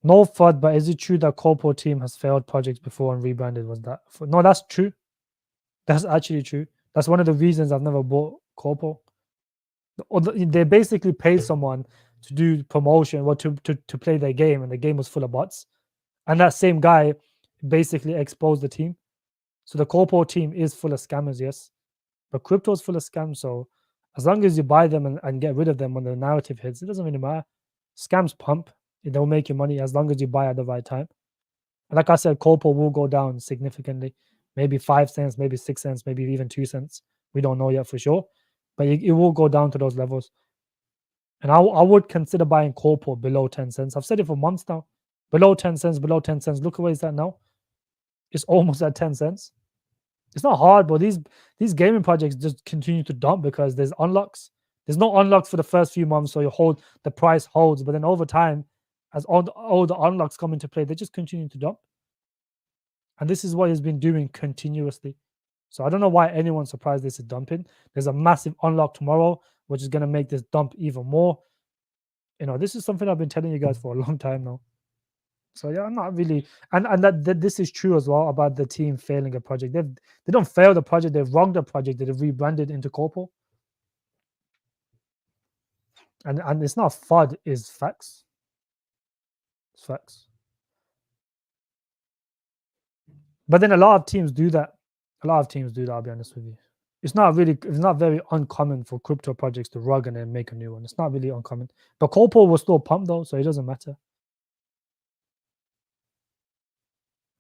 No FUD, but is it true that Corpo team has failed projects before and rebranded? No, that's true. That's actually true. That's one of the reasons I've never bought Corpo. They basically paid someone to do promotion or to play their game, and the game was full of bots. And that same guy basically exposed the team. So the Corpo team is full of scammers, yes. But crypto is full of scams. So As long as you buy them and get rid of them when the narrative hits, it doesn't really matter. Scams pump. They'll make you money as long as you buy at the right time. And like I said, Corpo will go down significantly. Maybe 5 cents, maybe 6 cents, maybe even 2 cents. We don't know yet for sure. But it will go down to those levels. And I would consider buying Corpo below 10 cents. I've said it for months now. Below 10 cents, below 10 cents. Look at where it's at now. It's almost at 10 cents. It's not hard, but these gaming projects just continue to dump because there's unlocks. There's no unlocks for the first few months, so you hold the price holds, but then over time, as all the unlocks come into play, they just continue to dump. And this is what it's been doing continuously. So I don't know why anyone's surprised this is dumping. There's a massive unlock tomorrow, which is going to make this dump even more. This is something I've been telling you guys for a long time now. So yeah, I'm not really, and that this is true as well about the team failing a project. They don't fail the project; they've wronged the project. They've rebranded into Corpo, and it's not FUD, it's facts. It's facts. But then a lot of teams do that. A lot of teams do that. I'll be honest with you. It's not very uncommon for crypto projects to rug and then make a new one. It's not really uncommon. But Corpo will still pump though, so it doesn't matter.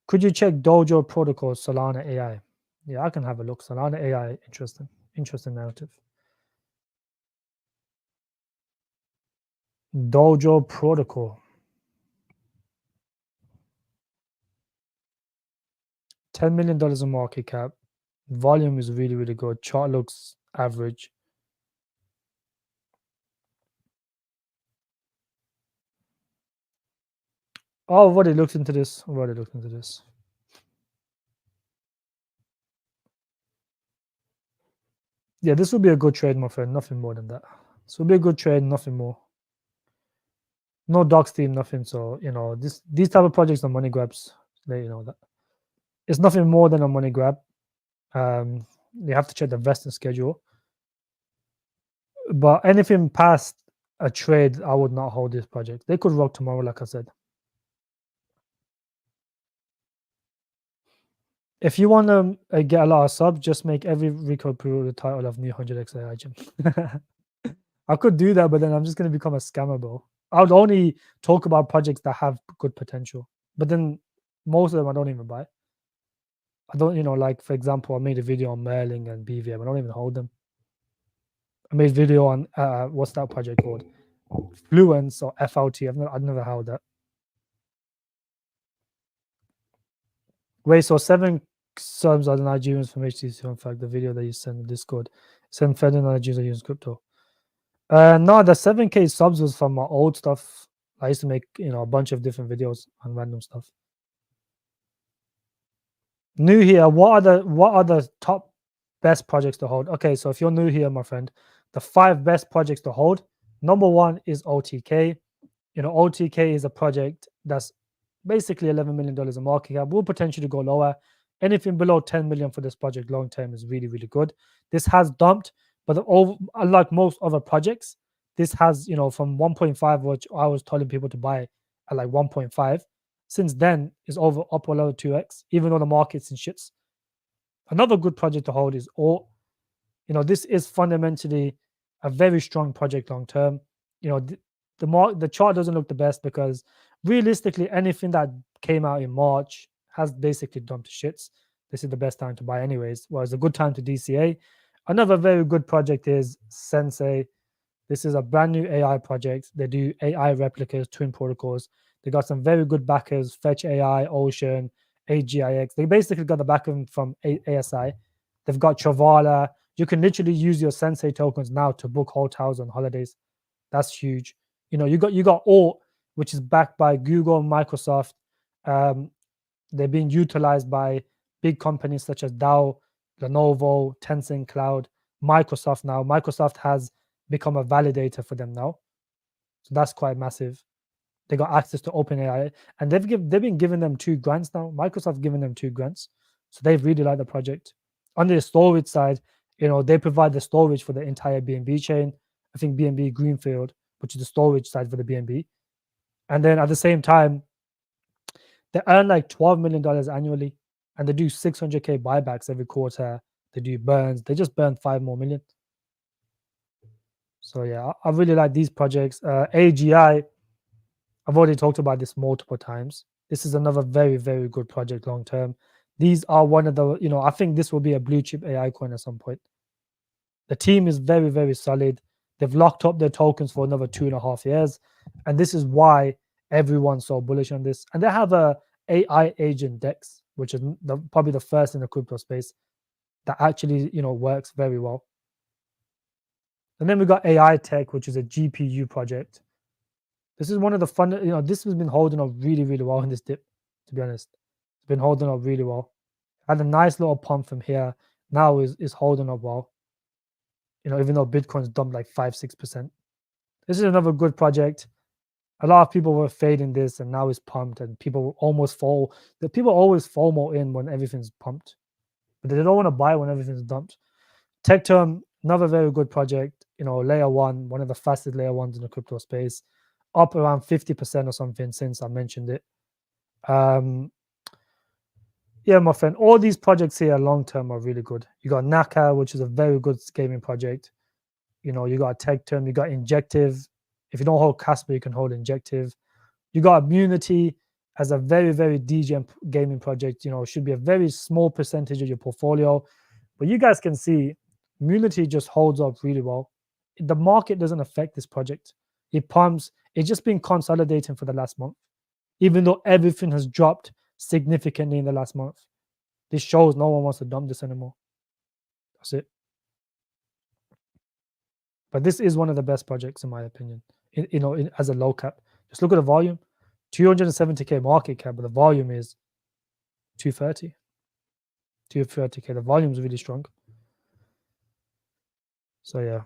Could you check Dojo Protocol Solana AI? Yeah, I can have a look. Solana AI, interesting narrative. Dojo Protocol. $10 million in market cap. Volume is really, really good. Chart looks average. Oh, I've already looked into this. Yeah, this will be a good trade, my friend. Nothing more than that. This will be a good trade, nothing more. No doc steam, nothing. So, these type of projects are money grabs. Let you know that. It's nothing more than a money grab. You have to check the vesting schedule. But anything past a trade, I would not hold this project. They could rock tomorrow, like I said. If you want to get a lot of subs, just make every Rico Pro the title of new 100x AI gym. I could do that, but then I'm just going to become a scammer, bro. I would only talk about projects that have good potential. But then most of them I don't even buy. I don't, like for example, I made a video on Merlin and BVM. I don't even hold them. I made a video on what's that project called? Fluence or FLT. I've never held that. Wait, so 7 subs are the Nigerians from HTC. In fact, the video that you sent in Discord, 7 federal Nigerians are using crypto. No, the 7K subs was from my old stuff. I used to make a bunch of different videos on random stuff. New here, what are the top best projects to hold? Okay, so if you're new here, my friend, the 5 best projects to hold. Number 1 is OTK. OTK is a project that's basically $11 million in market cap. Will potentially go lower. Anything below 10 million for this project long term is really, really good. This has dumped, but unlike most other projects, this has, from 1.5, which I was telling people to buy at like 1.5. Since then, is over up or lower 2x, even though the market's in shits. Another good project to hold is Alt. This is fundamentally a very strong project long term. The chart doesn't look the best because realistically, anything that came out in March has basically dumped to shits. This is the best time to buy, anyways. Well, it's a good time to DCA. Another very good project is Sensei. This is a brand new AI project. They do AI replicas, twin protocols. They got some very good backers: Fetch AI, Ocean, AGIX. They basically got the backing from ASI. They've got Travala. You can literally use your Sensei tokens now to book hotels on holidays. That's huge. You got Alt, which is backed by Google, Microsoft. They're being utilized by big companies such as Dow, Lenovo, Tencent Cloud, Microsoft now. Microsoft has become a validator for them now. So that's quite massive. They got access to OpenAI, and they've been giving them 2 grants now. Microsoft giving them 2 grants. So they've really liked the project. On the storage side, they provide the storage for the entire BNB chain. I think BNB Greenfield, which is the storage side for the BNB. And then at the same time, they earn like $12 million annually, and they do 600K buybacks every quarter. They do burns. They just burn 5 more million. So yeah, I really like these projects. AGI, I've already talked about this multiple times. This is another very, very good project long term. These are one of the, I think this will be a blue chip AI coin at some point. The team is very, very solid. They've locked up their tokens for another 2.5 years. And this is why everyone's so bullish on this. And they have a AI agent DEX, which is probably the first in the crypto space that actually, works very well. And then we got AI Tech, which is a GPU project. This is one of the fun, this has been holding up really, really well in this dip, to be honest. It's been holding up really well. Had a nice little pump from here. Now is holding up well. Even though Bitcoin's dumped like 5-6%. This is another good project. A lot of people were fading this and now it's pumped and people almost fall. The people always FOMO in when everything's pumped, but they don't want to buy when everything's dumped. Tech Term, another very good project, layer one of the fastest layer ones in the crypto space, up around 50% or something since I mentioned it. Yeah, my friend, all these projects here long term are really good. You got Naka, which is a very good gaming project. You got Tech Term, you got Injective. If you don't hold Casper, you can hold Injective. You got Immunity as a very, very DGM gaming project. Should be a very small percentage of your portfolio. But you guys can see Immunity just holds up really well. The market doesn't affect this project. It pumps. It's just been consolidating for the last month, even though everything has dropped significantly in the last month. This shows no one wants to dump this anymore. That's it. But this is one of the best projects in my opinion. As a low cap, just look at the volume, 270k market cap, but the volume is 230, 230k. The volume is really strong. So yeah.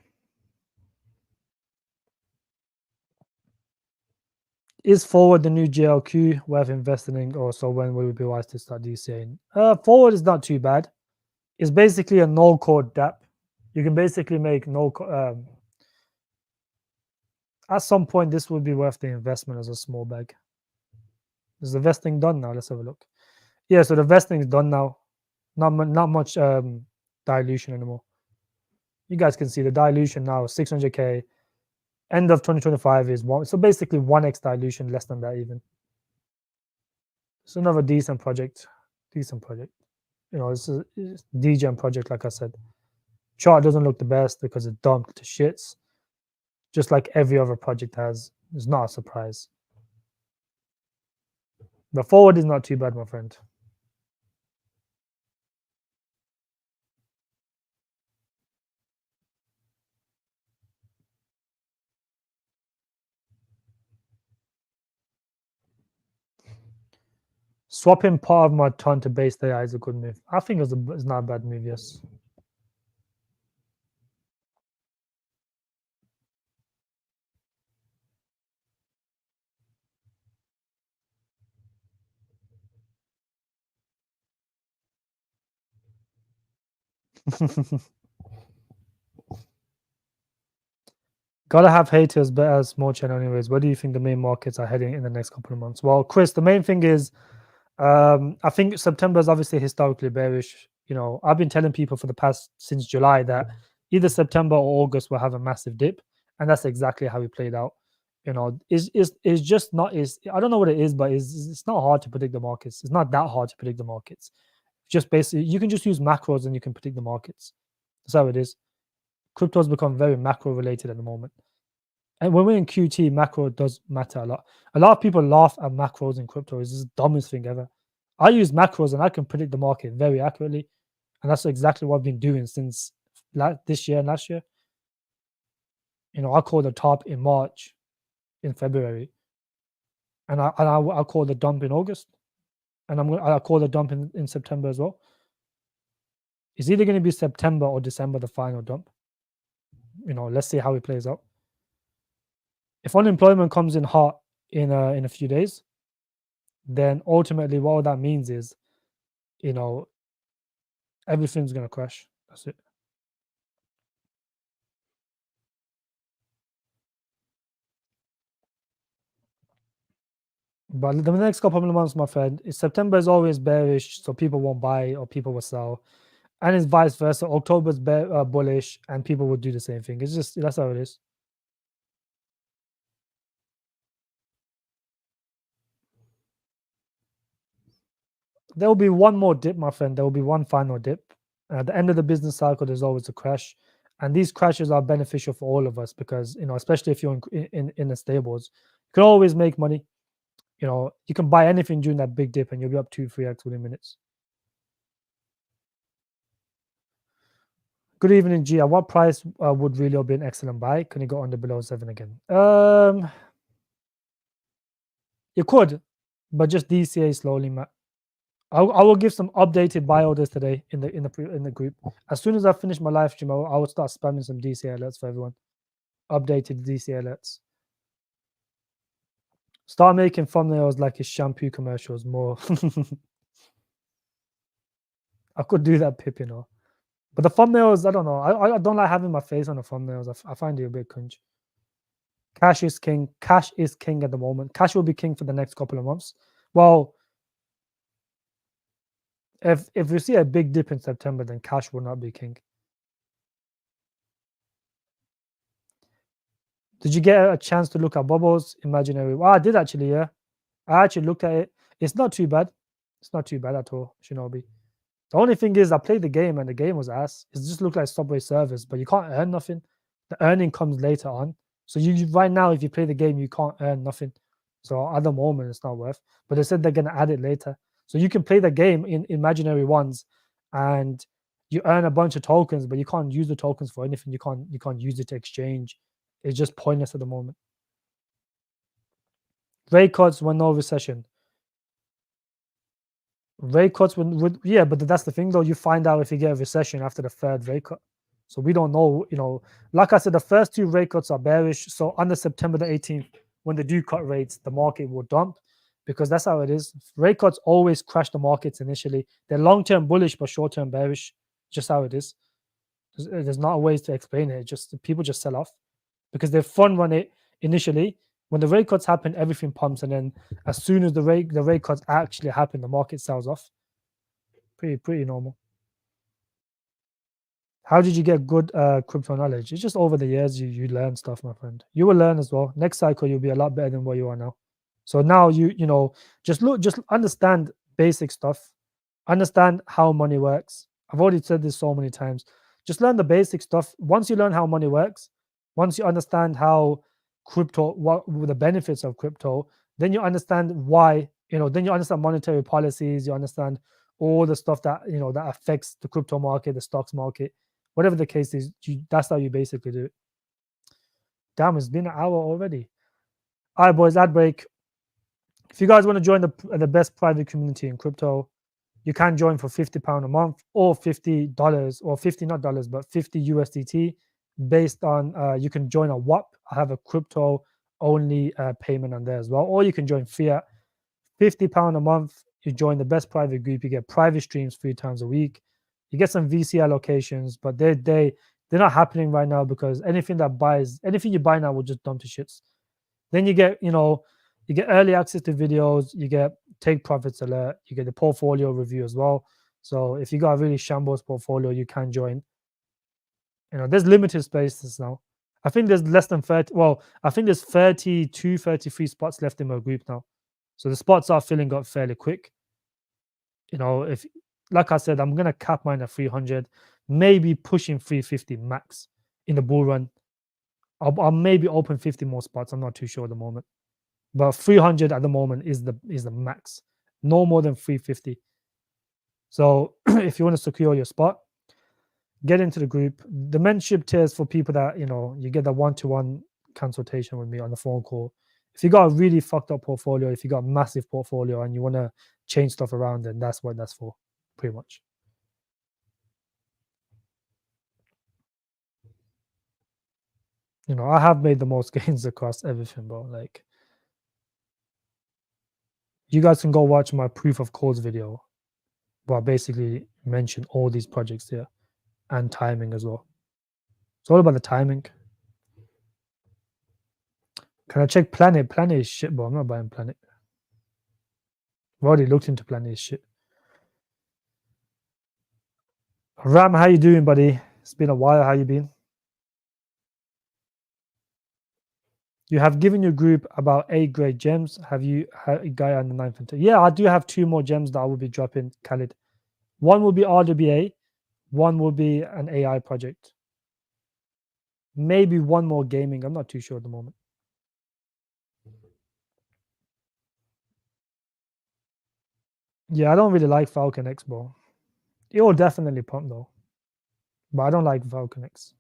Is Forward the new GLQ worth investing in, or so when will it be wise to start DCAing? Forward is not too bad. It's basically a no code DApp. You can basically make at some point this would be worth the investment as a small bag. Is the vesting done now? Let's have a look. Yeah, so the vesting is done now. Not much dilution anymore. You guys can see the dilution now, 600k. End of 2025 is one. So basically 1x dilution, less than that even. It's another decent project. Decent project. It's a DGEM project, like I said. Chart doesn't look the best because it dumped to shits. Just like every other project has. It's not a surprise. The Forward is not too bad, my friend. Swapping part of my ton to base AI is a good move. I think it's not a bad move, yes. Gotta have haters, but as small channel anyways. Where do you think the main markets are heading in the next couple of months? Well, Chris, the main thing is I think September is obviously historically bearish. I've been telling people for the past since July that either September or August will have a massive dip, and that's exactly how it played out. It's just not is I don't know what it is, but it's not hard to predict the markets. It's not that hard to predict the markets. Just basically, you can just use macros and you can predict the markets. That's how it is. Crypto has become very macro related at the moment. And when we're in QT, macro does matter a lot. A lot of people laugh at macros in crypto. It's the dumbest thing ever. I use macros and I can predict the market very accurately. And that's exactly what I've been doing since this year and last year. I call the top in March, in February. And I call the dump in August. And I'll call the dump in September as well. It's either going to be September or December, the final dump. Let's see how it plays out. If unemployment comes in hot in a few days, then ultimately what that means is, everything's gonna crash. That's it. But the next couple of months, my friend, September is always bearish, so people won't buy or people will sell, and it's vice versa. October's bullish, and people will do the same thing. It's just that's how it is. There will be one more dip, my friend. There will be one final dip. At the end of the business cycle, there's always a crash, and these crashes are beneficial for all of us because especially if you're in the stables, you can always make money. You can buy anything during that big dip, and you'll be up 2-3x within minutes. Good evening, G. At what price would really be an excellent buy? Can you go under below 7 again? You could, but just DCA slowly, Matt. I will give some updated buy orders today in the group. As soon as I finish my live stream, I will start spamming some DCA alerts for everyone. Updated DCA alerts. Start making thumbnails like his shampoo commercials more. I could do that, Pip, But the thumbnails, I don't know. I don't like having my face on the thumbnails. I find it a bit cringe. Cash is king. Cash is king at the moment. Cash will be king for the next couple of months. Well, if we see a big dip in September, then cash will not be king. Did you get a chance to look at bubbles? Imaginary. Well, I did actually, yeah. I actually looked at it. It's not too bad. It's not too bad at all, Shinobi. The only thing is I played the game and the game was ass. It just looked like Subway Surfers, but you can't earn nothing. The earning comes later on. So you right now, if you play the game, you can't earn nothing. So at the moment, it's not worth. But they said they're gonna add it later. So you can play the game in imaginary ones, and you earn a bunch of tokens, but you can't use the tokens for anything. You can't use it to exchange. It's just pointless at the moment. Rate cuts when no recession. Rate cuts would yeah, but that's the thing though. You find out if you get a recession after the third rate cut. So we don't know, Like I said, the first two rate cuts are bearish. So under September the 18th, when they do cut rates, the market will dump because that's how it is. Rate cuts always crash the markets initially. They're long-term bullish but short-term bearish. Just how it is. There's not ways to explain it. Just people just sell off because they fun run it initially. When the rate cuts happen, everything pumps, and then as soon as the rate cuts actually happen, the market sells off. Pretty normal. How did you get good crypto knowledge? It's just over the years you learn stuff, my friend. You will learn as well. Next cycle you'll be a lot better than where you are now. So now just understand basic stuff. Understand how money works. I've already said this so many times. Just learn the basic stuff. Once you learn how money works, once you understand how what the benefits of crypto, then you understand why, then you understand monetary policies, you understand all the stuff that that affects the crypto market, the stocks market, whatever the case is. That's how you basically do it. Damn, it's been an hour already. All right, boys, ad break. If you guys want to join the best private community in crypto, you can join for £50 a month or $50 or 50 not dollars but 50 USDT based on you can join a WAP. I have a crypto only payment on there as well, or you can join fiat. £50 a month, you join the best private group, you get private streams 3 times a week, you get some VC allocations, but they're not happening right now because anything you buy now will just dump to shits. Then you get you get early access to videos, you get take profits alert, you get the portfolio review as well. So if you got a really shambles portfolio, you can join. There's limited spaces now. I think there's less than 30. Well, I think there's 32, 33 spots left in my group now. So the spots are filling up fairly quick. If like I said, I'm gonna cap mine at 300, maybe pushing 350 max in the bull run. I'll maybe open 50 more spots. I'm not too sure at the moment. But 300 at the moment is the max. No more than 350. So if you want to secure your spot, get into the group. The mentorship tiers for people that you get the one-to-one consultation with me on the phone call. If you got a really fucked up portfolio, if you got a massive portfolio and you want to change stuff around, then that's what that's for, pretty much. I have made the most gains across everything, bro. Like, you guys can go watch my proof of cause video, where I basically mention all these projects here and timing as well. It's all about the timing. Can I check Planet? Planet is shit, bro. I'm not buying Planet. I've already looked into Planet is shit. Ram, how you doing, buddy? It's been a while. How you been? You have given your group about 8 great gems. Have you had a guy on the 9th and 10th? Yeah, I do have 2 more gems that I will be dropping, Khalid. One will be RWA, one will be an AI project. Maybe one more gaming. I'm not too sure at the moment. Yeah, I don't really like Falcon X, bro. It will definitely pump though, but I don't like Falcon X.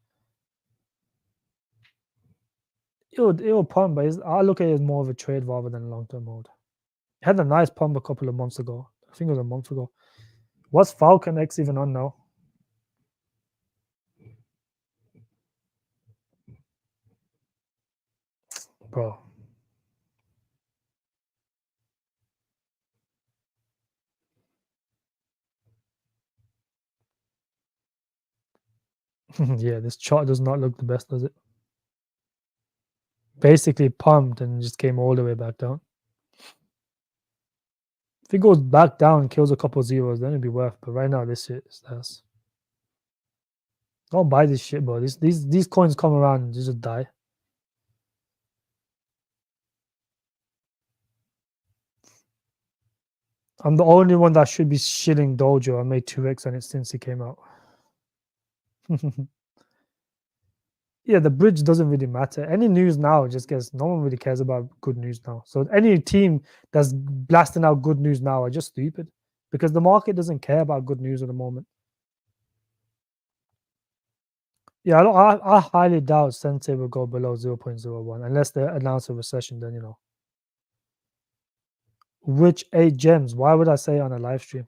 It will pump, but I look at it as more of a trade rather than a long term hold. It had a nice pump a couple of months ago. I think it was a month ago. What's Falcon X even on now? Bro. Yeah, this chart does not look the best, does it? Basically pumped and just came all the way back down. If it goes back down, kills a couple of zeros, then it'd be worth. But right now, this shit is that's. Don't buy this shit, bro. These coins come around and just die. I'm the only one that should be shilling Dojo. I made 2x on it since it came out. Yeah, the bridge doesn't really matter. Any news now just gets no one really cares about good news now. So any team that's blasting out good news now are just stupid because the market doesn't care about good news at the moment. Yeah, I highly doubt Sensei will go below 0.01 unless they announce a recession. Then which 8 gems? Why would I say on a live stream?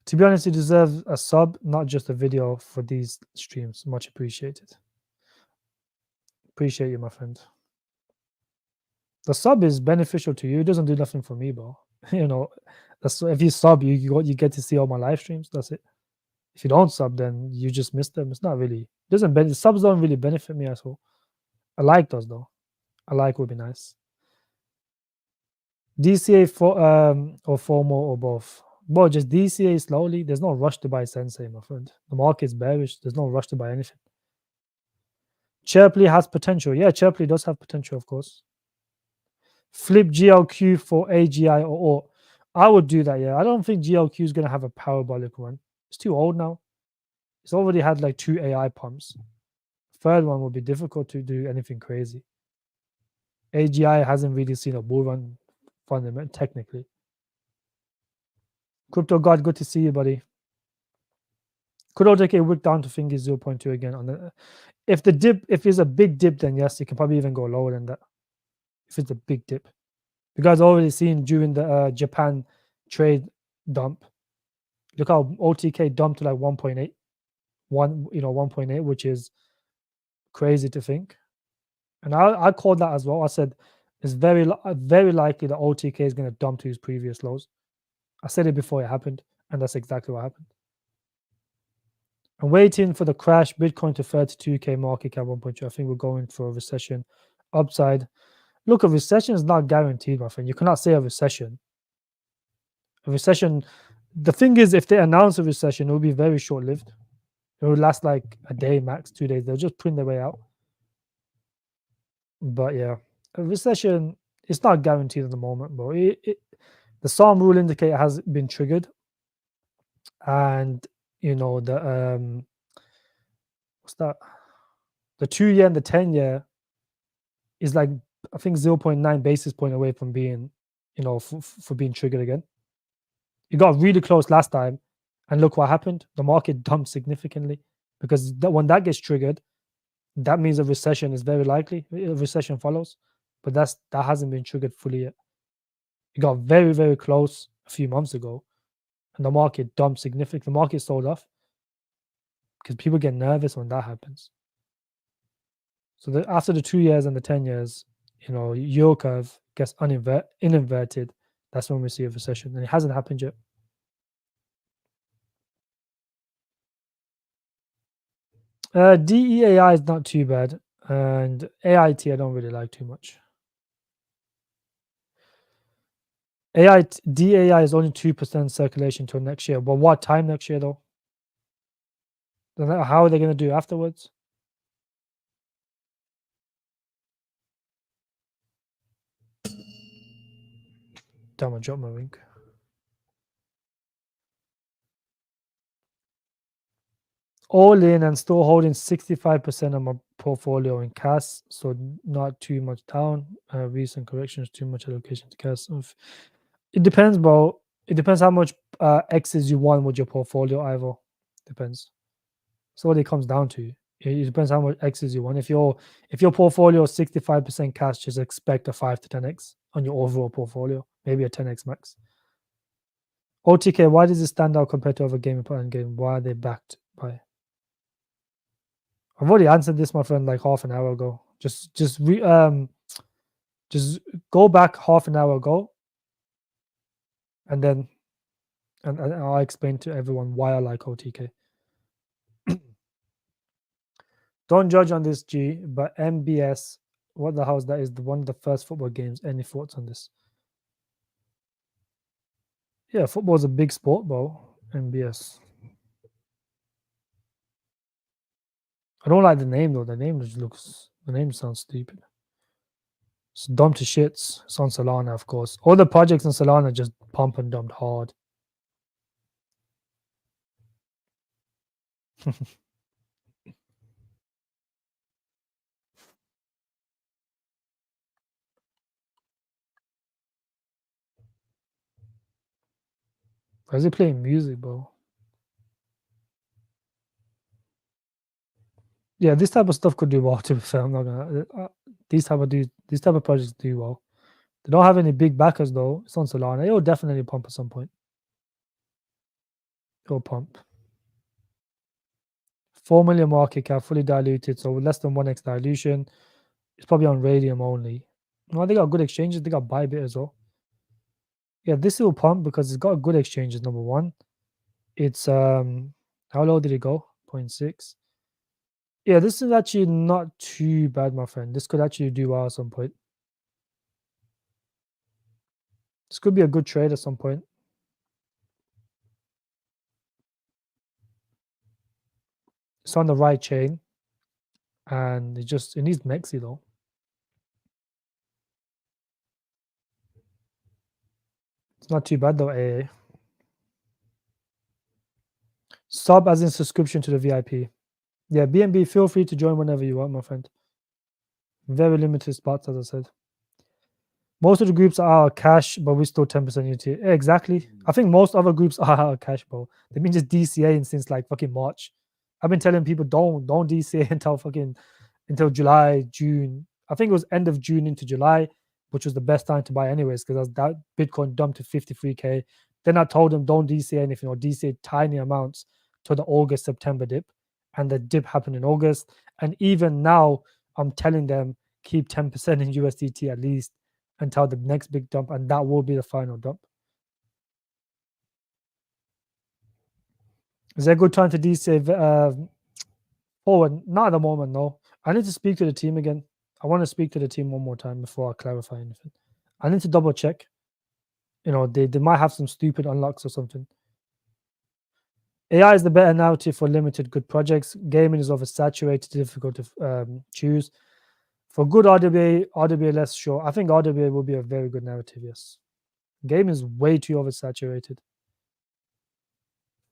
To be honest, you deserve a sub, not just a video for these streams. Much appreciated. Appreciate you, my friend. The sub is beneficial to you. It doesn't do nothing for me, bro. That's if you sub, you get to see all my live streams. That's it. If you don't sub, then you just miss them. It's not really doesn't subs don't really benefit me at all. I like those though. I like would be nice. DCA for or FOMO or both. Bro, just DCA slowly. There's no rush to buy Sensei, my friend. The market's bearish. There's no rush to buy anything. Chirpley has potential. Yeah, Chirpley does have potential, of course. Flip GLQ for AGI or I would do that. Yeah, I don't think GLQ is gonna have a parabolic run. It's too old now. It's already had like 2 AI pumps. Third one would be difficult to do anything crazy. AGI hasn't really seen a bull run fundament technically. Crypto God, good to see you, buddy. Could all take a wick down to fingers 0.2 again on the if it's a big dip, then yes, you can probably even go lower than that. If it's a big dip. You guys already seen during the Japan trade dump. Look how OTK dumped to like 1.8. 1.8, which is crazy to think. And I called that as well. I said it's very likely that OTK is going to dump to his previous lows. I said it before it happened, and that's exactly what happened. I'm waiting for the crash Bitcoin to 32k market cap 1.2. I think we're going for a recession upside. Look, a recession is not guaranteed, my friend. You cannot say a recession. A recession, the thing is, if they announce a recession, it will be very short lived. It will last like a day, max 2 days. They'll just print their way out. But yeah, a recession, it's not guaranteed at the moment, bro. The SARM rule indicator has been triggered. And, the, what's that? The 2 year and the 10 year is like, I think 0.9 basis point away from being, for being triggered again. It got really close last time. And look what happened. The market dumped significantly because when that gets triggered, that means a recession is very likely. A recession follows, but that hasn't been triggered fully yet. It got very, very close a few months ago, and the market dumped significantly. The market sold off because people get nervous when that happens. So after the 2 years and the 10 years, yield curve gets inverted. That's when we see a recession, and it hasn't happened yet. DEAI is not too bad, and AIT I don't really like too much. DAI is only 2% circulation till next year. But what time next year though? Then how are they going to do afterwards? Damn, I dropped my link. All in and still holding 65% of my portfolio in cash, so not too much down. Recent corrections, too much allocation to cash. It depends, bro. It depends how much X's you want with your portfolio, Ivo. Depends. So what it comes down to. It depends how much X's you want. If your portfolio is 65% cash, just expect a 5 to 10x on your overall portfolio, maybe a 10x max. OTK, why does it stand out compared to other gaming partner game? Why are they backed by? I've already answered this, my friend, like half an hour ago. Just go back half an hour ago, and then and I'll explain to everyone why I like OTK. Don't judge on this, G, but MBS, what the hell is that? Is one of the first football games. Any thoughts on this? Yeah, football's a big sport, bro. MBS. I don't like the name though. The name sounds stupid. It's dumb to shits. It's on Solana, of course. All the projects on Solana just pump and dumped hard. Why is he playing music, bro? Yeah, this type of stuff could do well. To be fair, I'm not gonna. These type of projects do well. They don't have any big backers though. It's on Solana. It will definitely pump at some point. It will pump. 4 million market cap, fully diluted, so less than 1x dilution. It's probably on Radium only. No, they got good exchanges. They got Bybit as well. Yeah, this will pump because it's got good exchanges. Number one, it's how low did it go? 0.6. Yeah, this is actually not too bad, my friend. This could actually do well at some point. This could be a good trade at some point. It's on the right chain, and it needs Mexi though. It's not too bad though. AA sub as in subscription to the VIP. Yeah, BNB. Feel free to join whenever you want, my friend. Very limited spots, as I said. Most of the groups are out of cash, but we still 10% UT. Yeah, exactly. I think most other groups are out of cash, bro. They've been just DCAing since like fucking March. I've been telling people don't DCA until July, June. I think it was end of June into July, which was the best time to buy anyways, because that Bitcoin dumped to 53K. Then I told them don't DCA anything or DCA tiny amounts to the August, September dip. And the dip happened in August. And even now, I'm telling them keep 10% in USDT at least until the next big dump, and that will be the final dump. Is there a good time to DCA forward? Not at the moment, no. I need to speak to the team again. I want to speak to the team one more time before I clarify anything. I need to double check. They might have some stupid unlocks or something. AI is the better narrative for limited good projects. Gaming is oversaturated, difficult to choose. For good RWA less sure. I think RWA will be a very good narrative, yes. Game is way too oversaturated.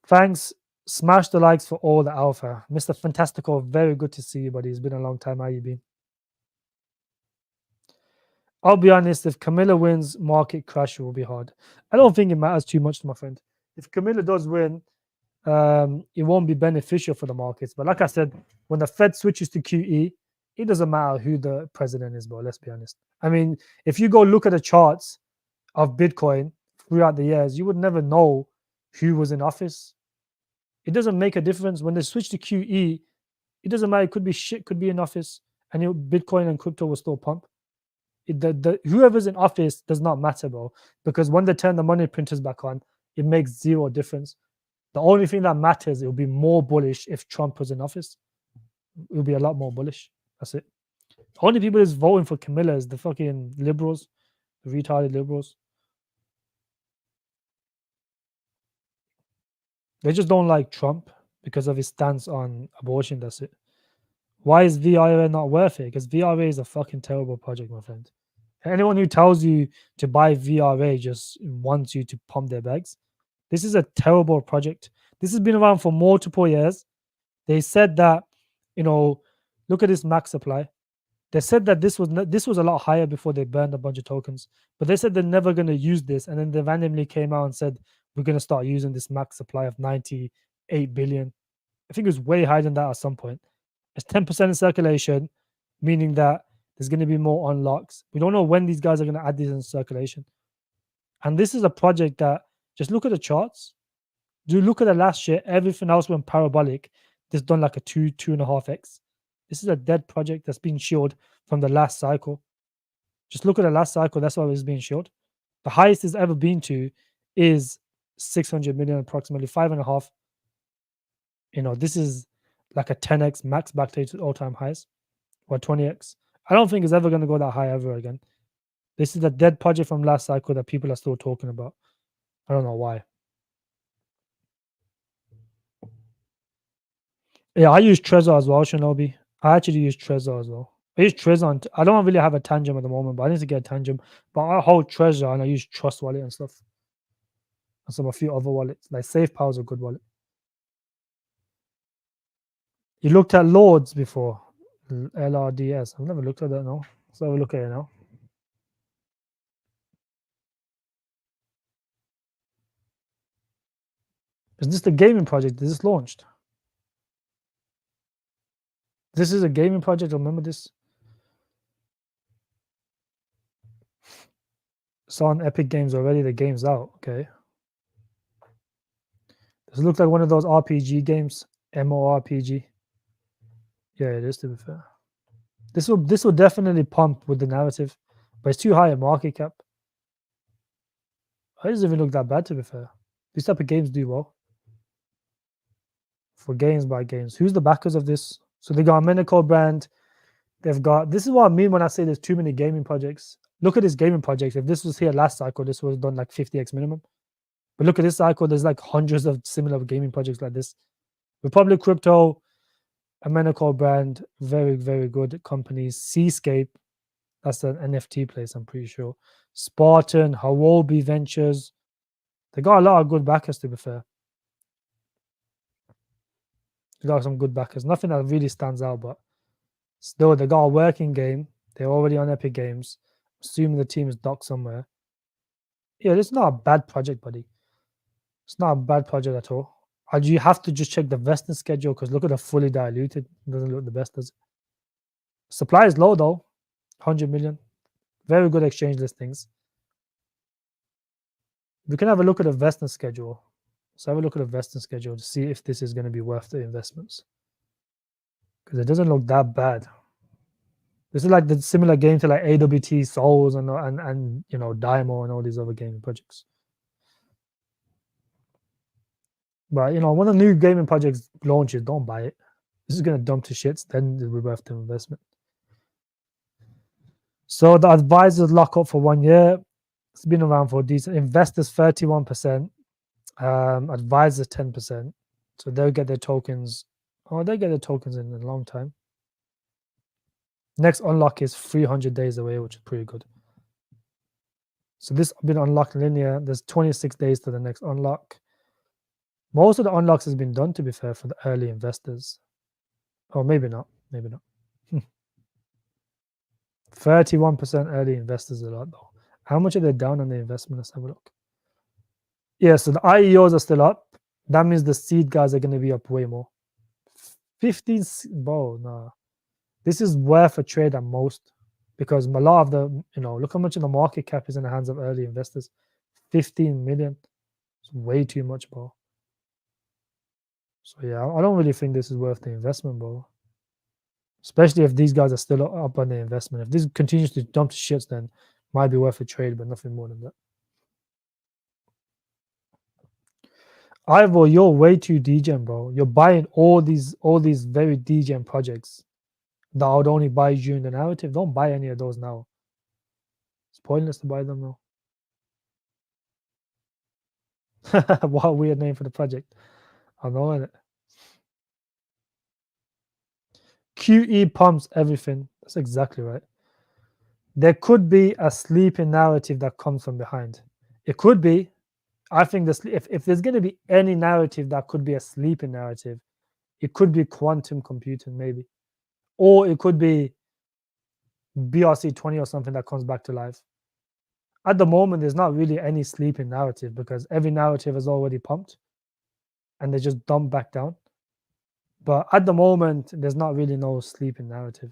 Thanks. Smash the likes for all the alpha. Mr. Fantastical, very good to see you, buddy. It's been a long time. How you been? I'll be honest, if Camilla wins, market crash will be hard. I don't think it matters too much, my friend. If Camilla does win, it won't be beneficial for the markets. But like I said, when the Fed switches to QE, it doesn't matter who the president is, bro. Let's be honest. I mean, if you go look at the charts of Bitcoin throughout the years, you would never know who was in office. It doesn't make a difference when they switch to QE. It doesn't matter. It could be shit, could be in office, and Bitcoin and crypto will still pump. Whoever's in office does not matter, bro. Because when they turn the money printers back on, it makes zero difference. The only thing that matters, it will be more bullish if Trump was in office. It will be a lot more bullish. That's it. The only people that's voting for Camilla is the fucking liberals, the retarded liberals. They just don't like Trump. because of his stance on abortion. That's it. Why is VRA not worth it? Because VRA is a fucking terrible project, my friend. Anyone who tells you to buy VRA just wants you to pump their bags. This is a terrible project. This has been around for multiple years. They said that, you know, look at this max supply. They said that this was a lot higher before they burned a bunch of tokens, but they said they're never going to use this, and then they randomly came out and said we're going to start using this max supply of 98 billion. I think it was way higher than that at some point. It's 10% in circulation, meaning that there's going to be more unlocks. We don't know when these guys are going to add these in circulation. And this is a project that, just look at the charts. Do look at the last year, everything else went parabolic. This done like a 2.5x. This is a dead project that's been shielded from the last cycle. Just look at the last cycle. That's why it's being shielded. The highest it's ever been to is 600 million, approximately 5.5. This is like a 10x max backdated all-time highs, or 20x. I don't think it's ever going to go that high ever again. This is a dead project from last cycle that people are still talking about. I don't know why. Yeah, I use Trezor as well, Shinobi. I actually use Trezor as well. I use Trezor. I don't really have a Tangent at the moment, but I need to get a Tangent. But I hold Trezor and I use Trust Wallet and stuff. And a few other wallets. Like SafePower is a good wallet. You looked at Lords before? LRDS. I've never looked at that now. Let's have a look at it now. Is this the gaming project? Is this launched? This is a gaming project. Remember this? It's on Epic Games already. The game's out. Okay. This looks like one of those RPG games. MMORPG. Yeah, it is, to be fair. This will definitely pump with the narrative, but it's too high a market cap. It doesn't even look that bad, to be fair. These type of games do well. For games by games. Who's the backers of this? So they got a Medical brand. They've got, this is what I mean when I say there's too many gaming projects. Look at this gaming project. If this was here last cycle, this was done like 50x minimum. But look at this cycle, there's like hundreds of similar gaming projects like this. Republic Crypto, a Medical brand, very, very good companies. Seascape, that's an NFT place, I'm pretty sure. Spartan, Hawobi Ventures. They got a lot of good backers, to be fair. They got some good backers. Nothing that really stands out, but still, they got a working game. They're already on Epic Games. Assuming the team is docked somewhere. Yeah, it's not a bad project, buddy. It's not a bad project at all. You have to just check the vesting schedule because look at the fully diluted. It doesn't look the best, does it? Supply is low though, 100 million. Very good exchange listings. We can have a look at the vesting schedule. Let's have a look at the vesting schedule to see if this is going to be worth the investments. Because it doesn't look that bad. This is like the similar game to like AWT Souls and Dymo and all these other gaming projects. But when the new gaming projects launches, don't buy it. This is going to dump to shits, then it will be worth the investment. So the advisors lock up for 1 year. It's been around for decent. Investors 31%, advisors 10%. So they'll get their tokens. Oh, they get their tokens in a long time. Next unlock is 300 days away, which is pretty good. So this has been unlocked linear. There's 26 days to the next unlock. Most of the unlocks has been done, to be fair, for the early investors. Oh, maybe not. Maybe not. 31% early investors a lot, though. How much are they down on the investment? Let's have a look. Yeah, so the IEOs are still up. That means the seed guys are going to be up way more. 15, bro, nah. This is worth a trade at most because a lot of the, look how much of the market cap is in the hands of early investors. 15 million. It's way too much, bro. So yeah, I don't really think this is worth the investment, bro. Especially if these guys are still up on the investment. If this continues to dump to shits, then might be worth a trade, but nothing more than that. Ivor, you're way too degen, bro. You're buying all these very degen projects that I would only buy during the narrative. Don't buy any of those now. It's pointless to buy them now. What a weird name for the project. I know it. QE pumps everything. That's exactly right. There could be a sleeping narrative that comes from behind. It could be. I think if there's going to be any narrative that could be a sleeping narrative, it could be quantum computing, maybe, or it could be BRC20 or something that comes back to life. At the moment, there's not really any sleeping narrative because every narrative is already pumped and they just dump back down. But at the moment, there's not really no sleeping narrative.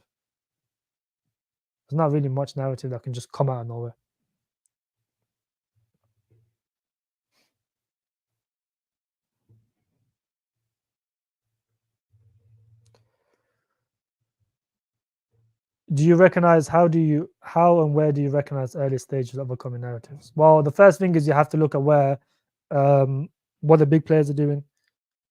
There's not really much narrative that can just come out of nowhere. Do you recognize how and where do you recognize early stages of upcoming narratives? Well, the first thing is you have to look at where what the big players are doing.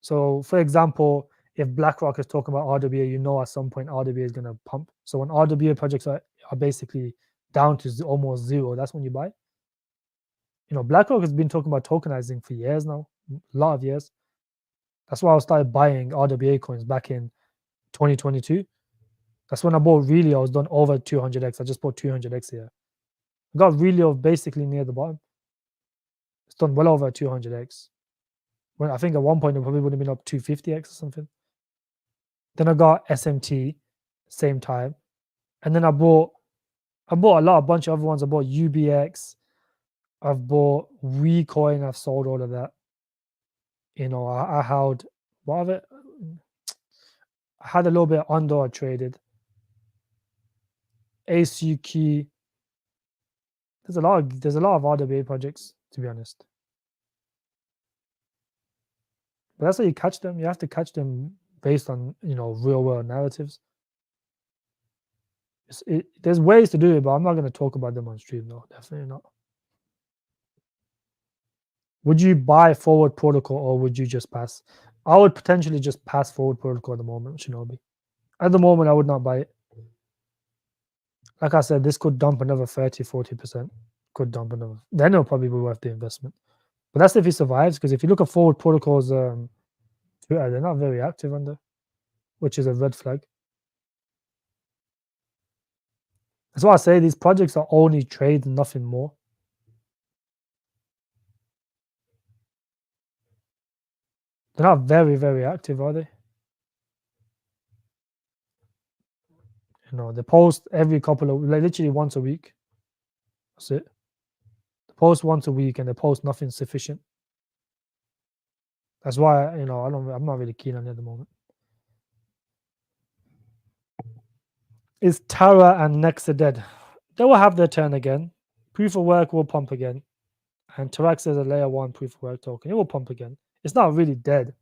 So, for example, if BlackRock is talking about RWA, you know at some point RWA is going to pump. So when RWA projects are basically down to almost zero, that's when you buy. BlackRock has been talking about tokenizing for years now, a lot of years. That's why I started buying RWA coins back in 2022. That's when I bought Relio. I was done over 200x. I just bought 200x here. I got Relio basically near the bottom. It's done well over 200x. When I think at one point it probably would have been up 250x or something. Then I got SMT, same time, and then I bought a bunch of other ones. I bought UBX. I've bought WeCoin. I've sold all of that. I held what of it. I had a little bit under. I traded ACQ. There's a lot of RWA projects, to be honest. But that's how you catch them. You have to catch them based on real world narratives. There's ways to do it, but I'm not going to talk about them on stream. No, definitely not. Would you buy forward protocol or would you just pass? I would potentially just pass forward protocol at the moment, Shinobi. At the moment, I would not buy it. Like I said, this could dump another 30-40%. Could dump another. Then it'll probably be worth the investment. But that's if he survives, because if you look at forward protocols, Twitter, they're not very active on there, which is a red flag. That's why I say these projects are only trades, nothing more. They're not very, very active, are they? They post every couple of, literally once a week. That's it. They post once a week and they post nothing sufficient. That's why I'm not really keen on it at the moment. Is Tara and Nexa dead? They will have their turn again. Proof of work will pump again. And Tarax is a layer 1 proof of work token. It will pump again. It's not really dead.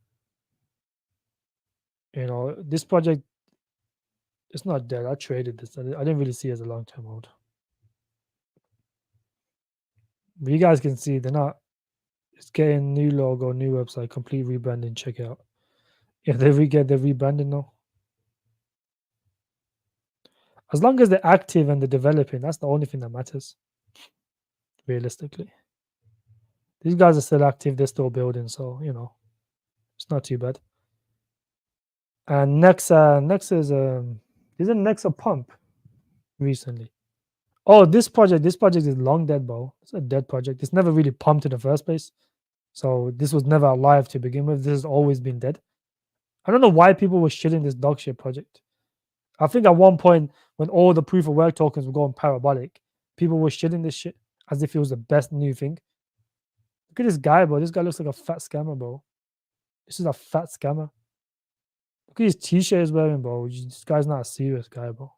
This project, it's not dead. I traded this. I didn't really see it as a long-term hold. But you guys can see they're not. It's getting new logo, new website, complete rebranding. Check it out. Yeah, they're rebranding now. As long as they're active and they're developing, that's the only thing that matters. Realistically, these guys are still active. They're still building, so it's not too bad. And Nexa is isn't Nexa pump recently? Oh, this project is long dead, bro. It's a dead project. It's never really pumped in the first place. So this was never alive to begin with. This has always been dead. I don't know why people were shitting this dog shit project. I think at one point when all the proof of work tokens were going parabolic, people were shitting this shit as if it was the best new thing. Look at this guy, bro. This guy looks like a fat scammer, bro. This is a fat scammer. Look at his t-shirt he's wearing, bro. This guy's not a serious guy, bro.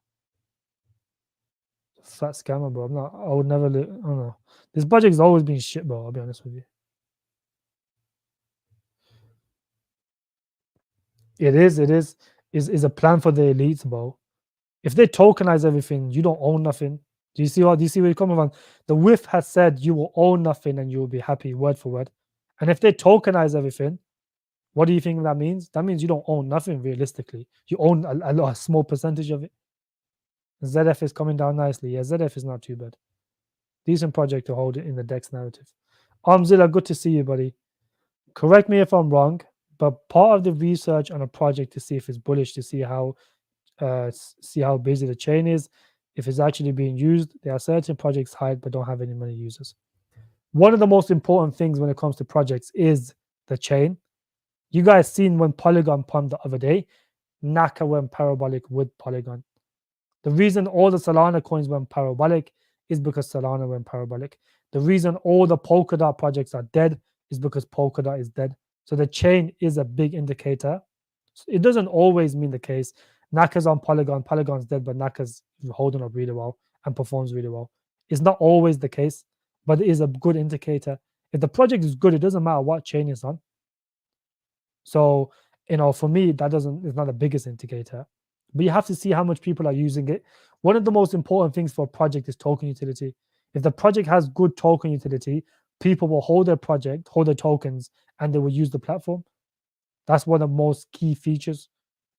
Fat scammer, bro. I would never I don't know. This project's always been shit, bro. I'll be honest with you. It is a plan for the elites, bro. If they tokenize everything, you don't own nothing. Do you see where you're coming from? The whiff has said you will own nothing and you will be happy, word for word. And if they tokenize everything, what do you think that means? That means you don't own nothing realistically. You own a small percentage of it. ZF is coming down nicely. Yeah, ZF is not too bad. Decent project to hold it in the DEX narrative. Armzilla, good to see you, buddy. Correct me if I'm wrong, but part of the research on a project to see if it's bullish, to see how see how busy the chain is, if it's actually being used. There are certain projects hide but don't have any many users. One of the most important things when it comes to projects is the chain. You guys seen when Polygon pumped the other day, Naka went parabolic with Polygon. The reason all the Solana coins went parabolic is because Solana went parabolic. The reason all the Polkadot projects are dead is because Polkadot is dead. So the chain is a big indicator. It doesn't always mean the case. Naka's on Polygon, Polygon's dead, but Naka's holding up really well and performs really well. It's not always the case, but it is a good indicator. If the project is good, it doesn't matter what chain it's on. So, for me, that doesn't is not the biggest indicator. But you have to see how much people are using it. One of the most important things for a project is token utility. If the project has good token utility, people will hold their project, hold their tokens, and they will use the platform. That's one of the most key features.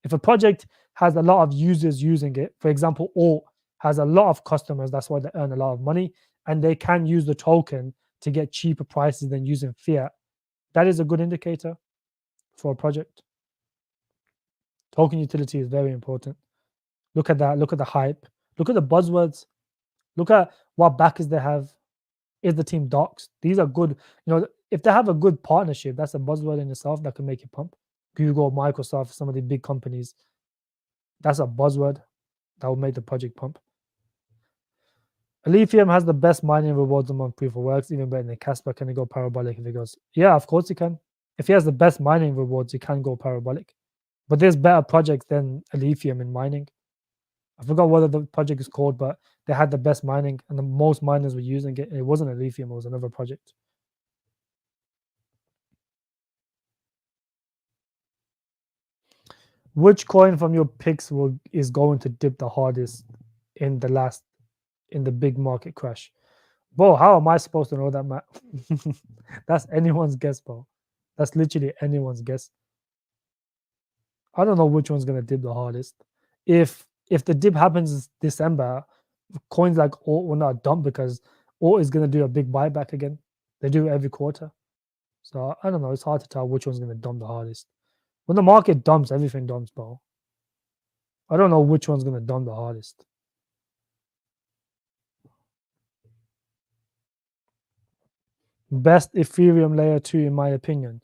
If a project has a lot of users using it, for example, Alt has a lot of customers, that's why they earn a lot of money, and they can use the token to get cheaper prices than using fiat. That is a good indicator for a project. Token utility is very important. Look at that. Look at the hype. Look at the buzzwords. Look at what backers they have. Is the team docs? These are good. If they have a good partnership, that's a buzzword in itself that can make it pump. Google, Microsoft, some of the big companies. That's a buzzword that will make the project pump. Lithium has the best mining rewards among proof of works, even better than Casper. Can it go parabolic if it goes? Yeah, of course it can. If he has the best mining rewards, it can go parabolic. But there's better projects than Lithium in mining. I forgot what the project is called, but they had the best mining and the most miners were using it. It wasn't a Lithium, it was another project. Which coin from your picks is going to dip the hardest in the big market crash? Bro, how am I supposed to know that, Matt? That's anyone's guess, bro. That's literally anyone's guess. I don't know which one's gonna dip the hardest. If the dip happens December, coins like Alt will not dump because Alt is gonna do a big buyback again. They do it every quarter. So I don't know. It's hard to tell which one's gonna dump the hardest. When the market dumps, everything dumps, bro. I don't know which one's gonna dump the hardest. Best Ethereum layer 2, in my opinion.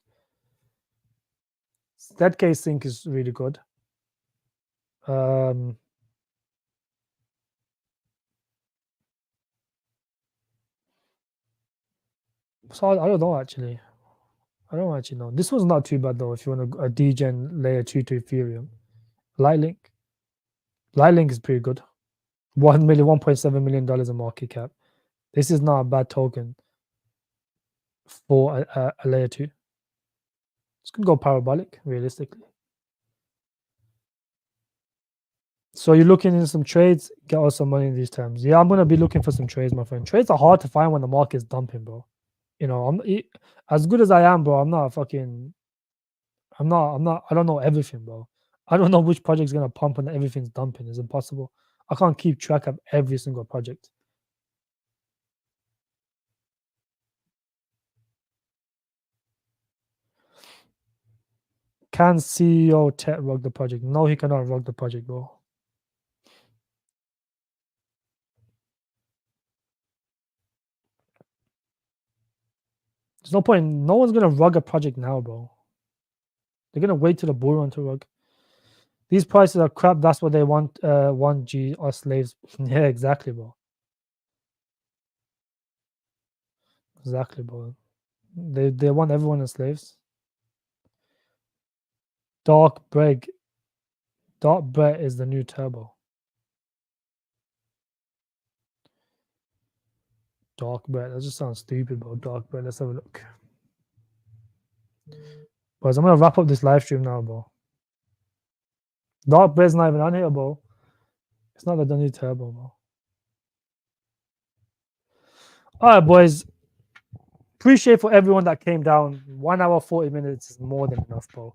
Zk Sync is really good. So I don't know actually. I don't actually know. This one's not too bad though. If you want a degen layer 2 to Ethereum, Lightlink is pretty good. $1.7 million in market cap. This is not a bad token for a layer 2. It's gonna go parabolic realistically. So you're looking into some trades, get us some money in these terms. Yeah, I'm gonna be looking for some trades, my friend. Trades are hard to find when the market's dumping, bro. I'm as good as I am, bro. I don't know everything, bro. I don't know which project's gonna pump and everything's dumping. It's impossible. I can't keep track of every single project. Can CEO Ted rug the project? No, he cannot rug the project, bro. There's no point. No one's gonna rug a project now, bro. They're gonna wait till the bull run to rug. These prices are crap. That's what they want. 1G or slaves. Yeah, exactly, bro. Exactly, bro. They want everyone as slaves. Dark bread. Dark bread is the new turbo. Dark bread. That just sounds stupid, bro. Dark bread. Let's have a look. Boys, I'm gonna wrap up this live stream now, bro. Dark bread's not even on here, bro. It's not the new turbo, bro. All right, boys. Appreciate for everyone that came down. 1 hour 40 minutes is more than enough, bro.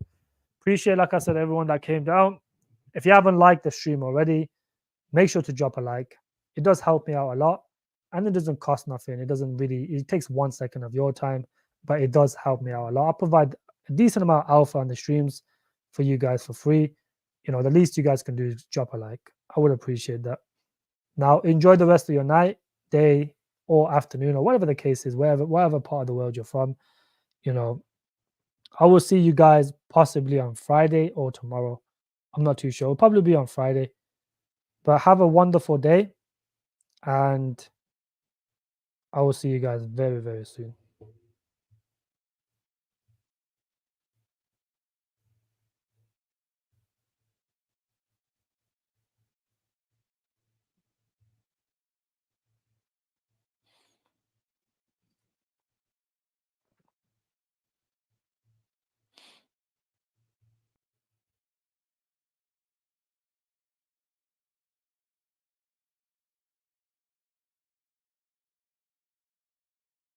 Appreciate, like I said, everyone that came down. If you haven't liked the stream already, make sure to drop a like. It does help me out a lot, and it doesn't cost nothing. It takes 1 second of your time, but it does help me out a lot. I provide a decent amount of alpha on the streams for you guys for free. you know, the least you guys can do is drop a like. I would appreciate that. Now, enjoy the rest of your night, day, or afternoon, or whatever the case is, wherever part of the world you're from. You know, I will see you guys possibly on Friday or tomorrow. I'm not too sure. It'll probably be on Friday. But have a wonderful day, and I will see you guys very, very soon.